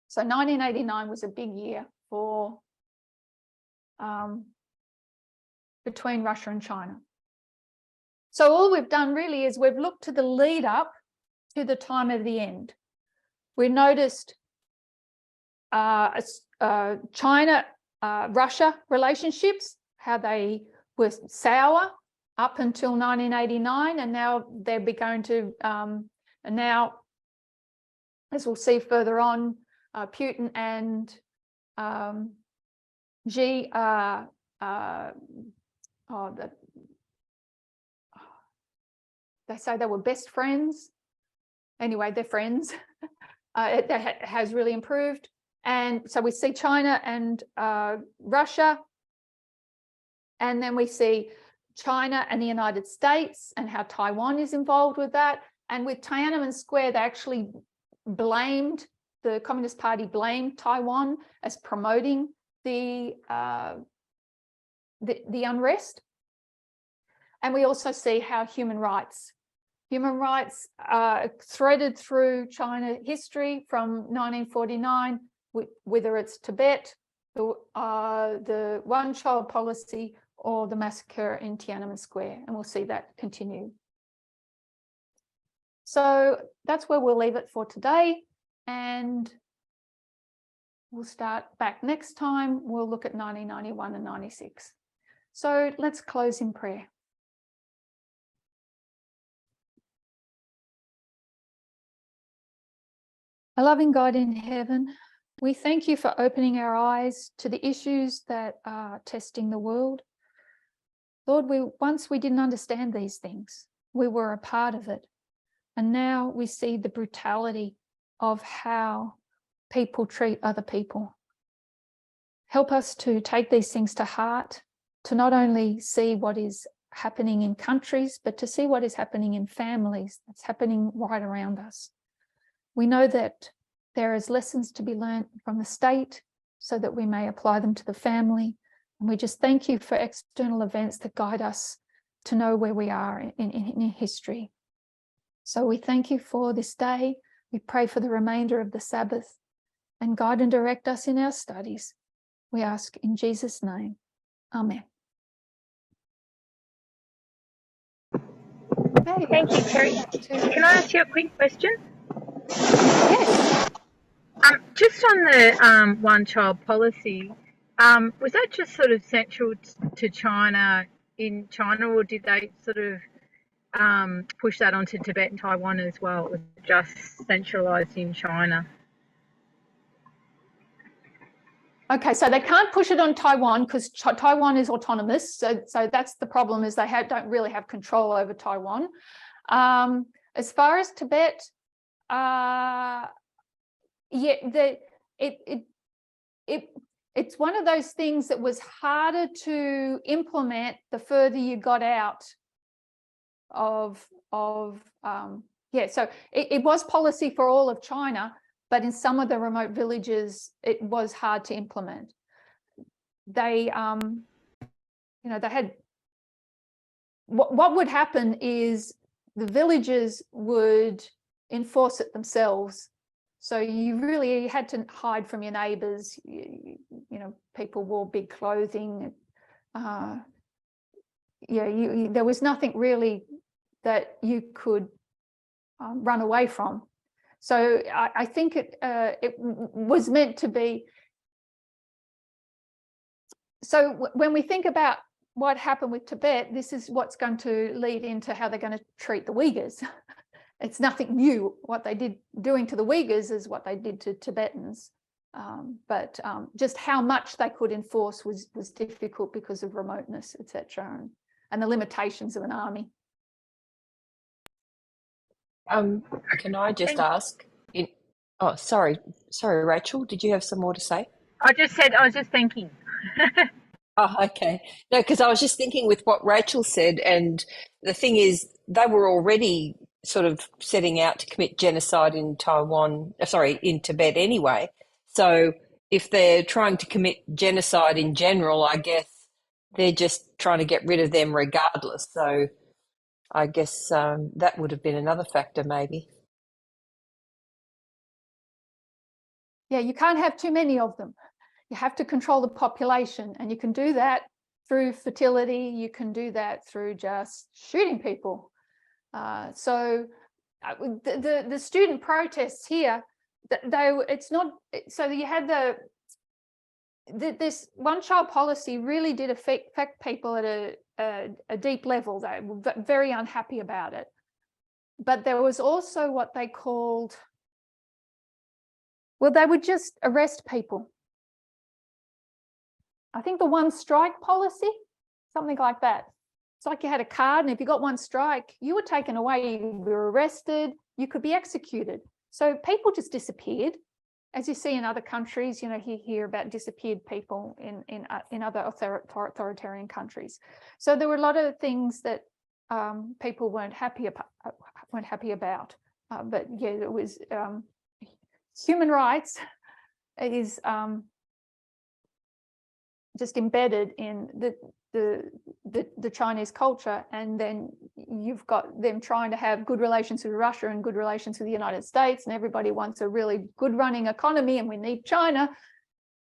So 1989 was a big year for between Russia and China. So all we've done really is we've looked to the lead up to the time of the end. We noticed China Russia relationships, how they were sour up until 1989, and now they're going to, and now, as we'll see further on, Putin and Xi they say they were best friends. Anyway, they're friends. It has really improved. And so we see China and Russia, and then we see China and the United States and how Taiwan is involved with that. And with Tiananmen Square, they actually blamed, the Communist Party blamed Taiwan as promoting the unrest. And we also see how human rights are threaded through China history from 1949, whether it's Tibet, the one-child policy, or the massacre in Tiananmen Square, and we'll see that continue. So that's where we'll leave it for today, and we'll start back next time. We'll look at 1991 and 96. So let's close in prayer. A loving God in heaven, We thank you for opening our eyes to the issues that are testing the world. Lord, once we didn't understand these things. We were a part of it. And now we see the brutality of how people treat other people. Help us to take these things to heart, to not only see what is happening in countries, but to see what is happening in families, that's happening right around us. We know that there is lessons to be learned from the state so that we may apply them to the family. And we just thank you for external events that guide us to know where we are in history. So we thank you for this day. We pray for the remainder of the Sabbath and guide and direct us in our studies. We ask in Jesus' name. Amen. Okay. Thank you, Terrie. Can I ask you a quick question? Yes. Just on the one-child policy, was that just sort of central to China in China, or did they sort of push that onto Tibet and Taiwan as well? It was just centralised in China. Okay, so they can't push it on Taiwan because Taiwan is autonomous. So that's the problem, is they don't really have control over Taiwan. As far as Tibet, it's one of those things that was harder to implement the further you got out of so it was policy for all of China, but in some of the remote villages it was hard to implement. They they had what would happen is the villages would enforce it themselves. So you really had to hide from your neighbours. You know, people wore big clothing. There was nothing really that you could run away from. So I think it was meant to be. So when we think about what happened with Tibet, this is what's going to lead into how they're going to treat the Uyghurs. It's nothing new. What they did doing to the Uyghurs is what they did to Tibetans. But just how much they could enforce was difficult because of remoteness, etc., and the limitations of an army. Can I just ask? Oh, sorry, Rachel. Did you have some more to say? I was just thinking. Oh, okay. No, because I was just thinking with what Rachel said, and the thing is, they were already sort of setting out to commit genocide in in Tibet anyway. So if they're trying to commit genocide in general, I guess they're just trying to get rid of them regardless. So I guess that would have been another factor maybe. Yeah, you can't have too many of them. You have to control the population, and you can do that through fertility. You can do that through just shooting people. So the student protests here, it's not, so you had this one-child policy really did affect people at a deep level. They were very unhappy about it. But there was also what they called, well, they would just arrest people. I think the one strike policy, something like that. It's like you had a card, and if you got one strike, you were taken away, you were arrested, you could be executed. So people just disappeared. As you see in other countries, you hear about disappeared people in other authoritarian countries. So there were a lot of things that people weren't happy about. But yeah, it was human rights is just embedded in the Chinese culture, and then you've got them trying to have good relations with Russia and good relations with the United States, and everybody wants a really good running economy, and we need China,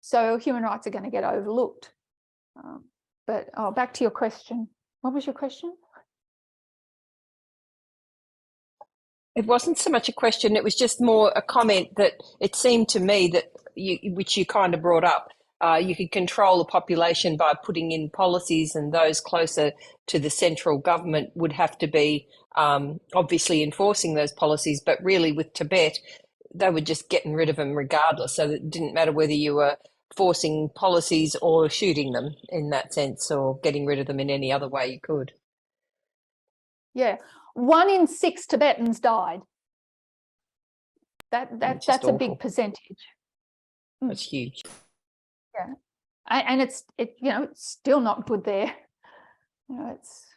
so human rights are going to get overlooked. But back to your question. What was your question? It wasn't so much a question, it was just more a comment that it seemed to me that which you kind of brought up. You could control the population by putting in policies, and those closer to the central government would have to be obviously enforcing those policies. But really with Tibet, they were just getting rid of them regardless. So it didn't matter whether you were forcing policies or shooting them in that sense, or getting rid of them in any other way you could. Yeah, 1 in 6 Tibetans died. That's a awful. big percentage. That's huge. Yeah, and it's still not good there. It's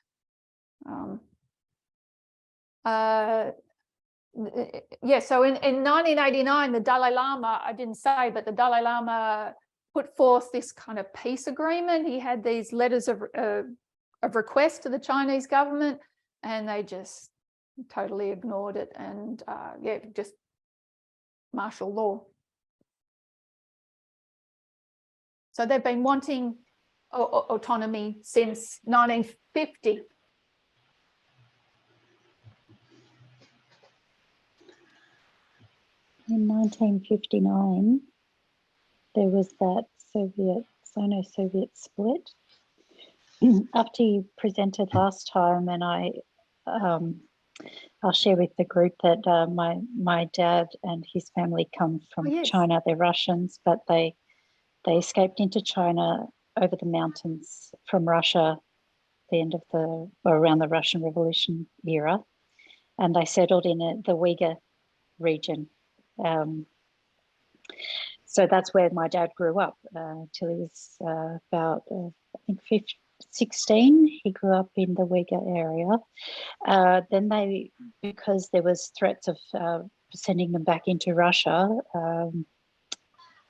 yeah. So in 1989, the Dalai Lama, I didn't say, but the Dalai Lama put forth this kind of peace agreement. He had these letters of request to the Chinese government, and they just totally ignored it, and yeah, just martial law. So they've been wanting autonomy since 1950. In 1959, there was that Sino-Soviet split. After you presented last time, and I'll share with the group that my dad and his family come from yes. China. They're Russians, but they escaped into China over the mountains from Russia, the end of around the Russian Revolution era, and they settled in the Uyghur region. So that's where my dad grew up till he was about, I think, 16. He grew up in the Uyghur area. Then because there was threats of sending them back into Russia,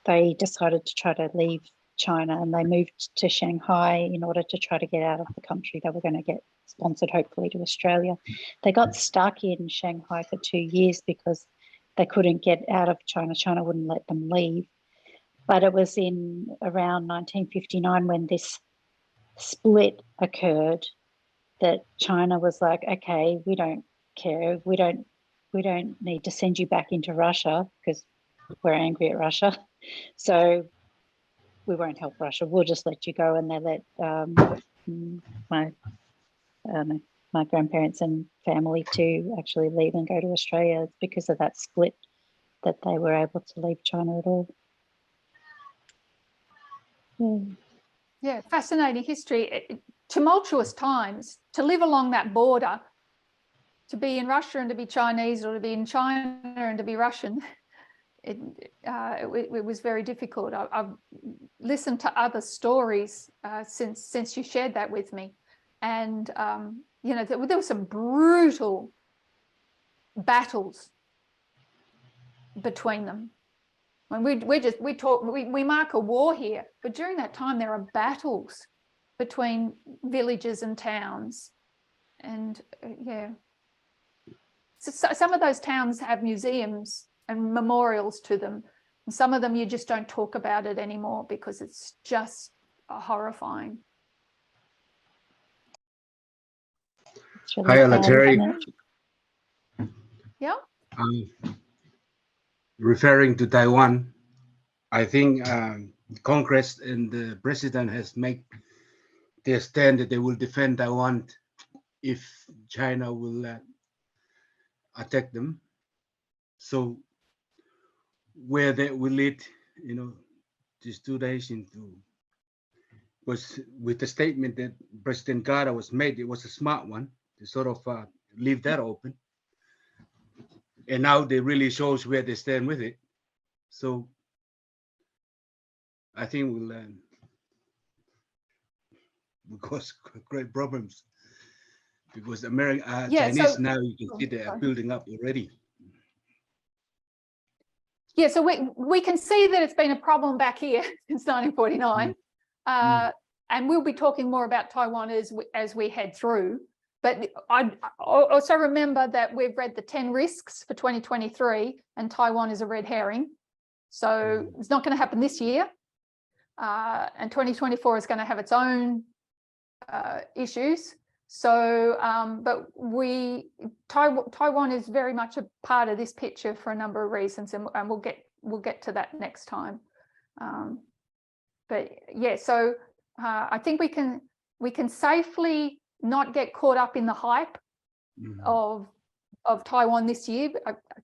they decided to try to leave China, and they moved to Shanghai in order to try to get out of the country. They were going to get sponsored, hopefully, to Australia. They got stuck in Shanghai for 2 years because they couldn't get out of China. China wouldn't let them leave. But it was in around 1959 when this split occurred that China was like, okay, we don't care. We don't need to send you back into Russia because we're angry at Russia. So we won't help Russia. We'll just let you go. And they let my grandparents and family to actually leave and go to Australia. It's because of that split that they were able to leave China at all. Yeah, fascinating history. Tumultuous times. To live along that border, to be in Russia and to be Chinese, or to be in China and to be Russian, it was very difficult. I've listened to other stories since you shared that with me, and there were some brutal battles between them. When we mark a war here, but during that time there are battles between villages and towns, and yeah. So some of those towns have museums and memorials to them, and some of them you just don't talk about it anymore because it's just horrifying. Really Hi, Terrie. Yeah. Referring to Taiwan, I think Congress and the president has made their stand that they will defend Taiwan if China will attack them. So where that will lead, these 2 days was with the statement that President Carter was made, it was a smart one to sort of leave that open. And now they really shows where they stand with it. So I think we'll cause great problems because Chinese now you can see they are building up already. Yeah, so we can see that it's been a problem back here since 1949, and we'll be talking more about Taiwan as we head through. But I also remember that we've read the 10 risks for 2023, and Taiwan is a red herring. So it's not going to happen this year, and 2024 is going to have its own issues. So, but Taiwan is very much a part of this picture for a number of reasons, and we'll get to that next time. But yeah, so I think we can safely not get caught up in the hype of of Taiwan this year.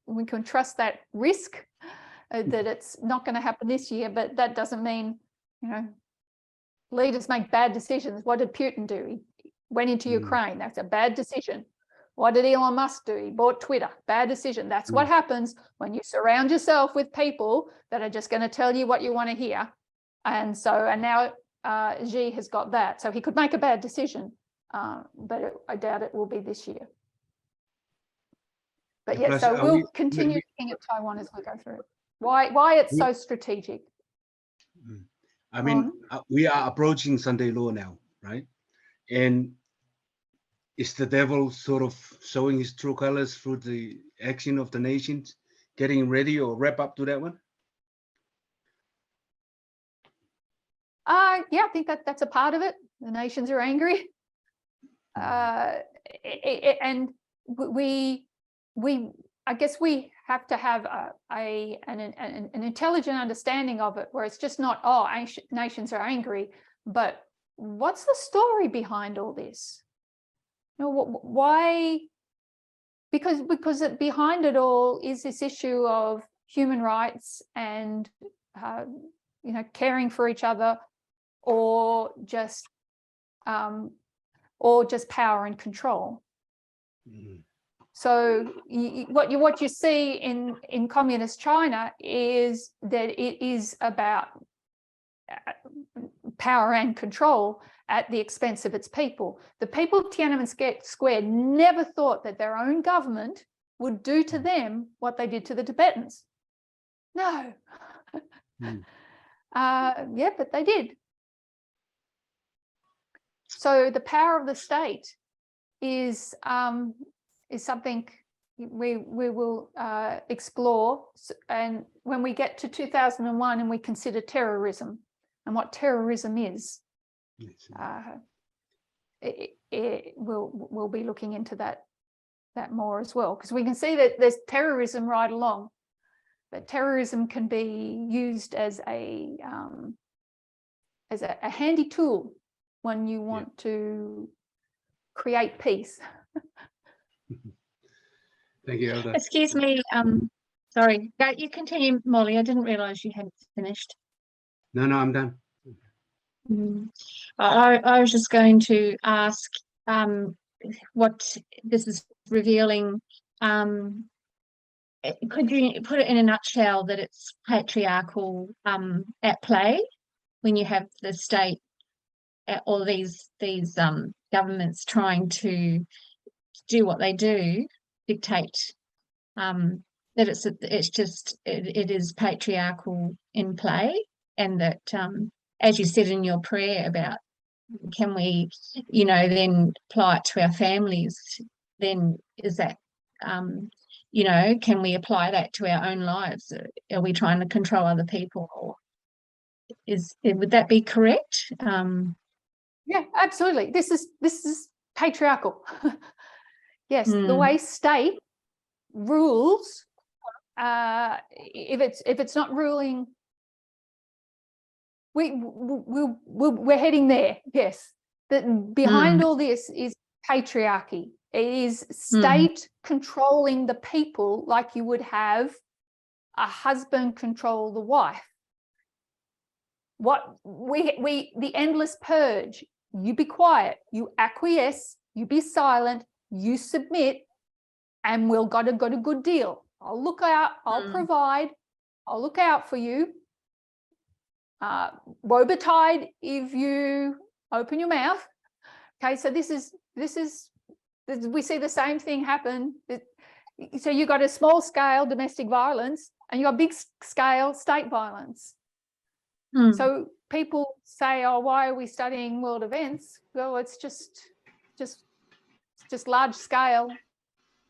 We can trust that risk that it's not going to happen this year, but that doesn't mean, you know, leaders make bad decisions. What did Putin do? He went into Ukraine. That's a bad decision. What did Elon Musk do? He bought Twitter. Bad decision. That's what happens when you surround yourself with people that are just going to tell you what you want to hear. And now Xi has got that. So he could make a bad decision, but I doubt it will be this year. But yeah, so we'll continue looking at Taiwan as we go through it. Why it's so strategic. I mean, we are approaching Sunday law now, right? And is the devil sort of showing his true colors through the action of the nations, getting ready, or wrap up to that one? Yeah, I think that's a part of it. The nations are angry. And I guess we have to have an intelligent understanding of it, where it's just not, oh, nations are angry, but what's the story behind all this? You know, why? Because behind it all is this issue of human rights and you know, caring for each other, or just power and control. So what you see in communist China is that it is about power and control at the expense of its people. The people of Tiananmen Square never thought that their own government would do to them what they did to the Tibetans. No. Yeah, but they did. So the power of the state is something we will explore, and when we get to 2001 and we consider terrorism and what terrorism is, we'll be looking into that more as well, because we can see that there's terrorism right along, but terrorism can be used as a handy tool when you want to create peace. Thank you, Elder. Excuse me, sorry. You continue, Molly. I didn't realise you had finished. No, I'm done. I was just going to ask what this is revealing. Could you put it in a nutshell that it's patriarchal at play when you have the state, or these governments trying to do what they do, dictate, that it is patriarchal in play, and that as you said in your prayer about, can we, you know, then apply it to our families, then is that you know, can we apply that to our own lives? Are we trying to control other people, or would that be correct? Yeah, absolutely. This is patriarchal. Yes, the way state rules, if it's not ruling, we're heading there. Yes, that behind all this is patriarchy. It is state controlling the people, like you would have a husband control the wife. The endless purge. You be quiet, you acquiesce, you be silent, you submit, and we'll got a good deal. I'll look out, I'll provide, I'll look out for you. Woe betide if you open your mouth. Okay, so this is we see the same thing happen. So you got a small scale domestic violence, and you got big scale state violence. So people say, oh, why are we studying world events? Well, it's just large scale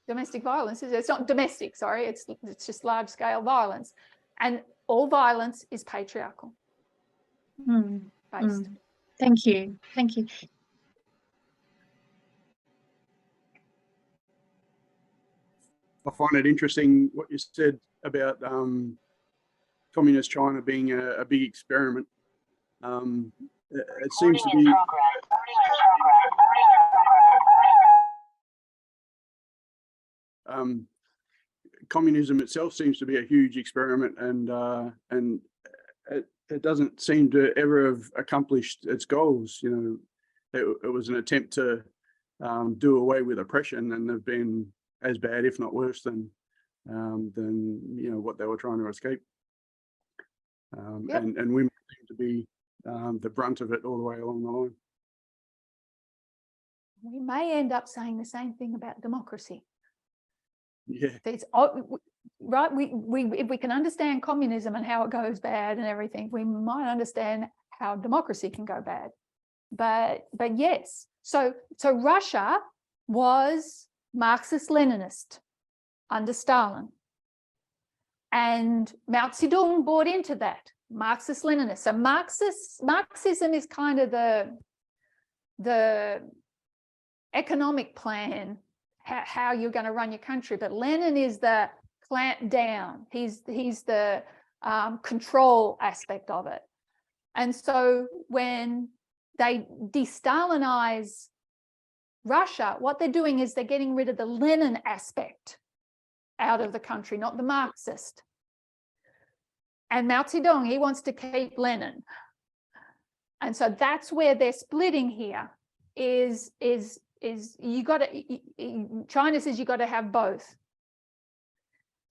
domestic violence. It's not domestic, sorry, it's just large scale violence. And all violence is patriarchal based. Thank you. I find it interesting what you said about communist China being a big experiment. It seems to be communism itself seems to be a huge experiment, and it doesn't seem to ever have accomplished its goals. You know, it was an attempt to do away with oppression, and they've been as bad, if not worse, than you know what they were trying to escape. Yep. And women seem to be the brunt of it all the way along the line. We may end up saying the same thing about democracy. Yeah. It's right. If we can understand communism and how it goes bad and everything, we might understand how democracy can go bad. But yes, so Russia was Marxist-Leninist under Stalin, and Mao Zedong bought into that Marxist-Leninist. So Marxism is kind of the economic plan, how you're going to run your country, but Lenin is the clamp down. He's the control aspect of it. And so when they de-Stalinize Russia, what they're doing is they're getting rid of the Lenin aspect out of the country, not the Marxist. And Mao Zedong, he wants to keep Lenin. And so that's where they're splitting here, is you got to, China says you got to have both.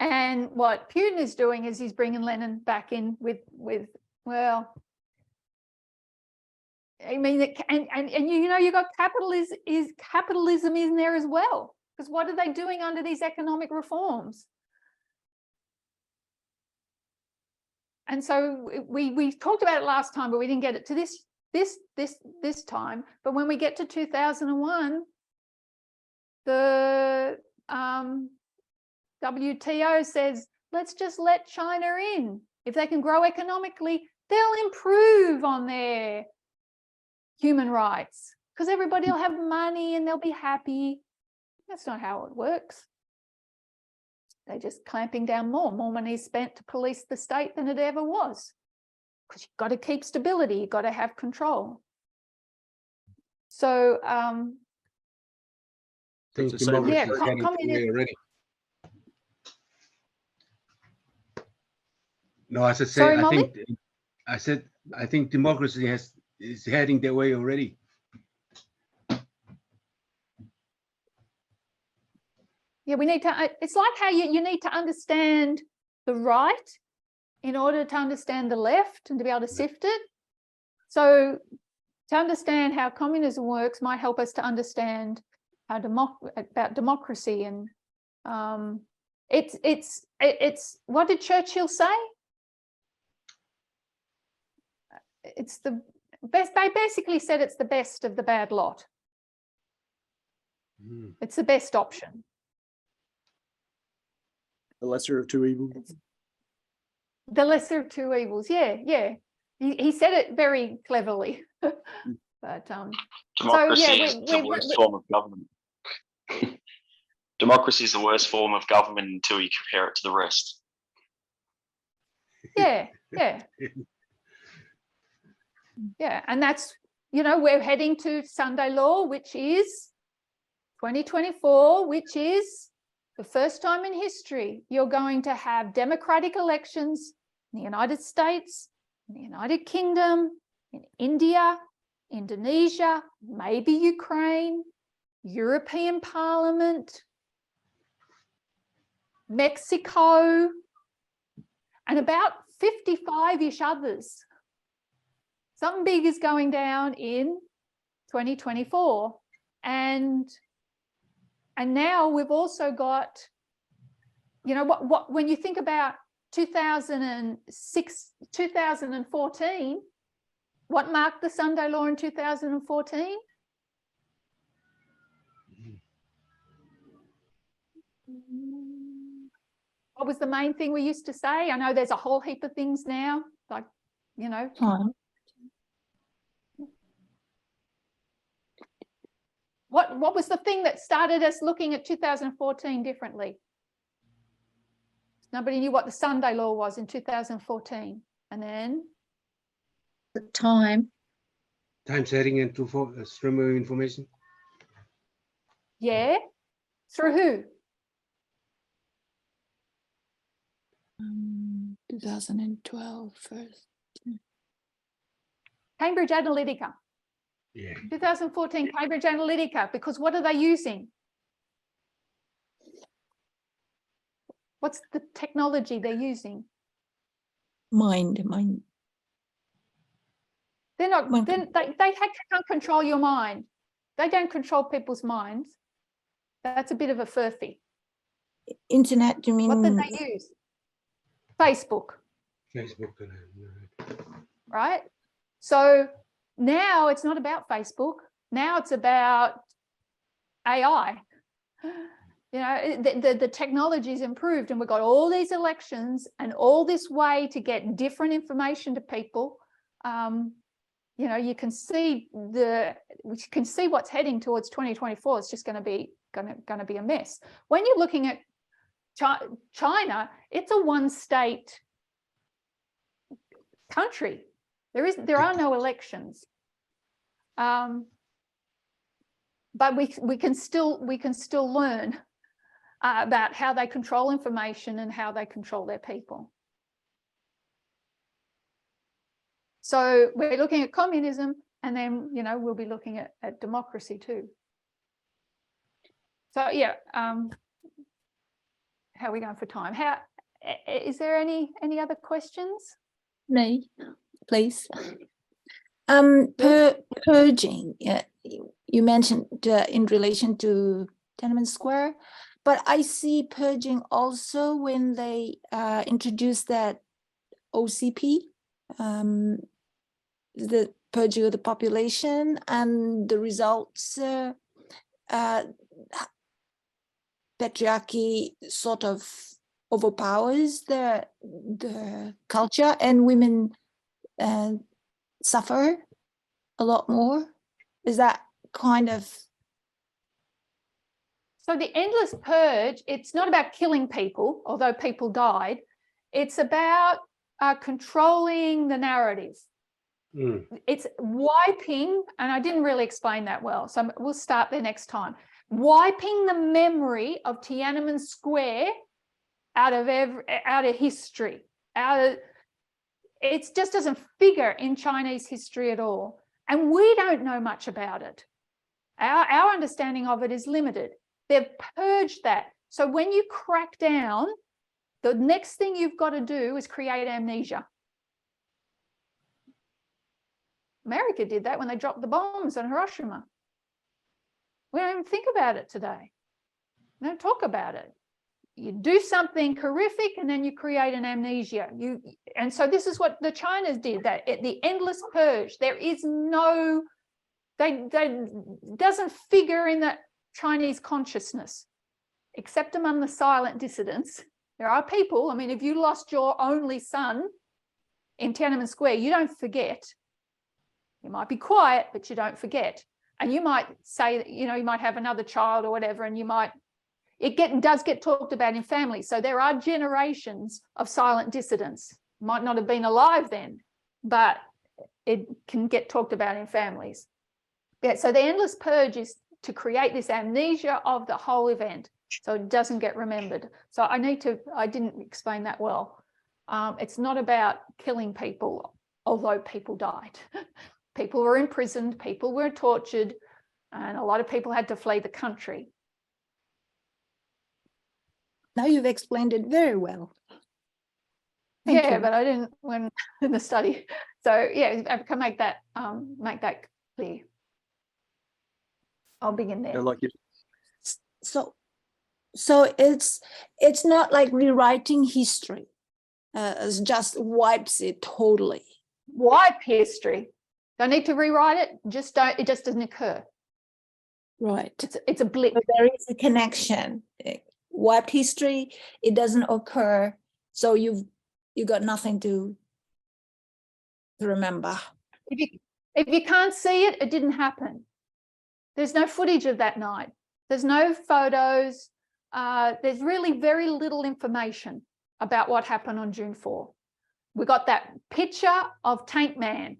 And what Putin is doing is he's bringing Lenin back in with well, I mean, and you know, you got capitalism in there as well, because what are they doing under these economic reforms? And so we talked about it last time, but we didn't get it to this time. But when we get to 2001, the WTO says, let's just let China in. If they can grow economically, they'll improve on their human rights, because everybody will have money and they'll be happy. That's not how it works. They're just clamping down more money is spent to police the state than it ever was, because you've got to keep stability, you've got to have control. So think It's the same yeah, democracy is getting communism. already. No, as I say, Sorry, Molly? I think democracy is heading their way already. Yeah, we need to, it's like how you need to understand the right in order to understand the left and to be able to sift it. So to understand how communism works might help us to understand how about democracy. And it's what did Churchill say? It's the best. They basically said it's the best of the bad lot. It's the best option. The lesser of two evils. The lesser of two evils. Yeah, yeah. He said it very cleverly. But Democracy so, yeah, is the worst form of government. Democracy is the worst form of government until you compare it to the rest. Yeah, yeah. Yeah, and that's, you know, we're heading to Sunday law, which is 2024, which is the first time in history you're going to have democratic elections in the United States, in the United Kingdom, in India, Indonesia, maybe Ukraine, European Parliament, Mexico, and about 55-ish others. Something big is going down in 2024. And now we've also got, you know, what when you think about 2006, 2014, what marked the Sunday law in 2014? What was the main thing we used to say? I know there's a whole heap of things now, like, you know. What was the thing that started us looking at 2014 differently? Nobody knew what the Sunday law was in 2014. And then? The time. Time setting and stream of information. Yeah. Through who? 2012 first. Cambridge Analytica. Yeah. 2014 Cambridge Analytica, because what are they using? What's the technology they're using? Mind. They're not, Mind they can't control your mind. They don't control people's minds. That's a bit of a furphy. Internet, you mean? What did they use? Facebook. Facebook. Right? So now it's not about Facebook. Now it's about AI. You know, the technology's improved, and we've got all these elections and all this way to get different information to people. You know, you can see what's heading towards 2024. It's just going to be a mess. When you're looking at China, it's a one-state country. There are no elections, but we can still learn about how they control information and how they control their people. So we're looking at communism, and then, you know, we'll be looking at democracy too. So yeah, how are we going for time? Is there any other questions? Me, please. Purging. You mentioned in relation to Tiananmen Square, but I see purging also when they introduced that OCP, the purging of the population, and the results. Patriarchy sort of overpowers the culture, and women suffer a lot more. Is that kind of? So the endless purge, it's not about killing people, although people died. It's about controlling the narrative. It's wiping, and I didn't really explain that well, so we'll start there next time. Wiping the memory of Tiananmen Square out of history. It just doesn't figure in Chinese history at all. And we don't know much about it. Our understanding of it is limited. They've purged that. So when you crack down, the next thing you've got to do is create amnesia. America did that when they dropped the bombs on Hiroshima. We don't even think about it today. We don't talk about it. You do something horrific and then you create an amnesia. And so this is what the Chinas did, that the endless purge. There is no, they doesn't figure in the Chinese consciousness, except among the silent dissidents. There are people, I mean, if you lost your only son in Tiananmen Square, you don't forget. You might be quiet, but you don't forget. And you might say, you know, you might have another child or whatever, and you might, does get talked about in families. So there are generations of silent dissidents. Might not have been alive then, but it can get talked about in families. Yeah, so the endless purge is to create this amnesia of the whole event, so it doesn't get remembered. So I didn't explain that well. It's not about killing people, although people died. People were imprisoned, people were tortured, and a lot of people had to flee the country. Now you've explained it very well. Thank you. But I didn't when in the study. So yeah, I can make that clear. I'll begin there. Yeah, like you, So it's not like rewriting history. It just wipes it totally. Wipe history. Don't need to rewrite it. It just doesn't occur. Right. It's a blip. But there is a connection. Wiped history, it doesn't occur. So you've got nothing to remember. If you can't see it, it didn't happen. There's no footage of that night. There's no photos. There's really very little information about what happened on June 4. We got that picture of Tank Man.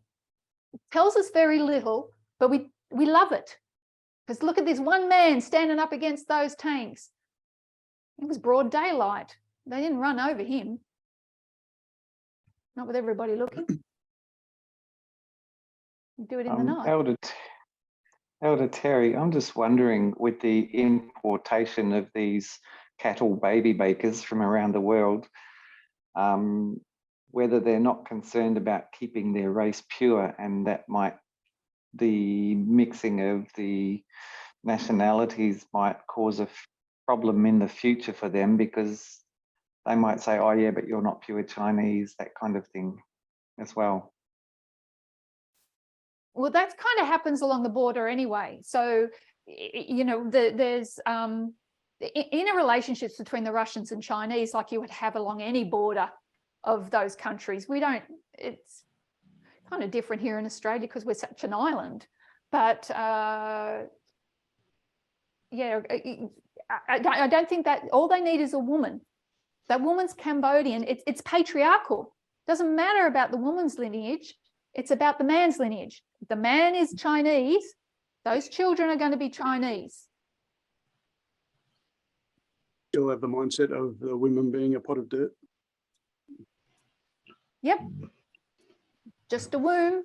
It tells us very little, but we love it. Because look at this one man standing up against those tanks. It was broad daylight. They didn't run over him. not with everybody looking. You do it in the night. Elder Terrie, I'm just wondering, with the importation of these cattle baby makers from around the world, whether they're not concerned about keeping their race pure, and that the mixing of the nationalities might cause a problem in the future for them, because they might say, oh yeah, but you're not pure Chinese, that kind of thing as well. Well, that kind of happens along the border anyway. So, you know, there's inner relationships between the Russians and Chinese, like you would have along any border of those countries. We don't, it's kind of different here in Australia because we're such an island. But yeah, I don't think that all they need is a woman. That woman's Cambodian. It's patriarchal. Doesn't matter about the woman's lineage. It's about the man's lineage. If the man is Chinese, those children are going to be Chinese. Still have the mindset of the women being a pot of dirt. Yep. Just a womb.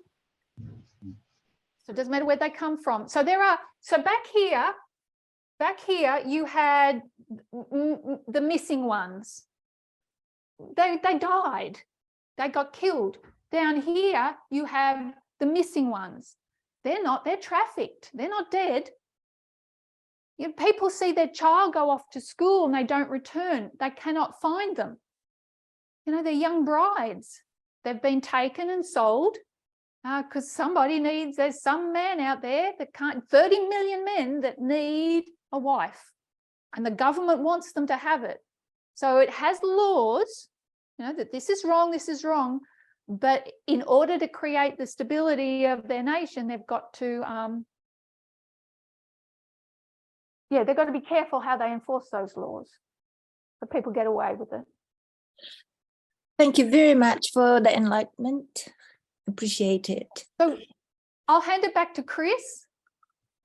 So it doesn't matter where they come from. So there are, so back here you had the missing ones. They died. They got killed. Down here you have the missing ones. They're trafficked. They're not dead. You know, people see their child go off to school and they don't return. They cannot find them. You know, they're young brides. They've been taken and sold because somebody needs, there's some man out there that can't, 30 million men that need a wife, and the government wants them to have it. So it has laws, you know, that this is wrong, but in order to create the stability of their nation, they've got to, yeah, they've got to be careful how they enforce those laws, but people get away with it. Thank you very much for the enlightenment. Appreciate it. So I'll hand it back to Chris,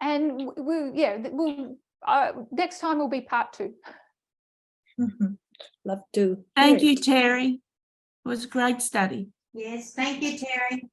and we'll next time will be part 2. Love to. Thank you, Terrie. It was a great study. Yes, thank you, Terrie.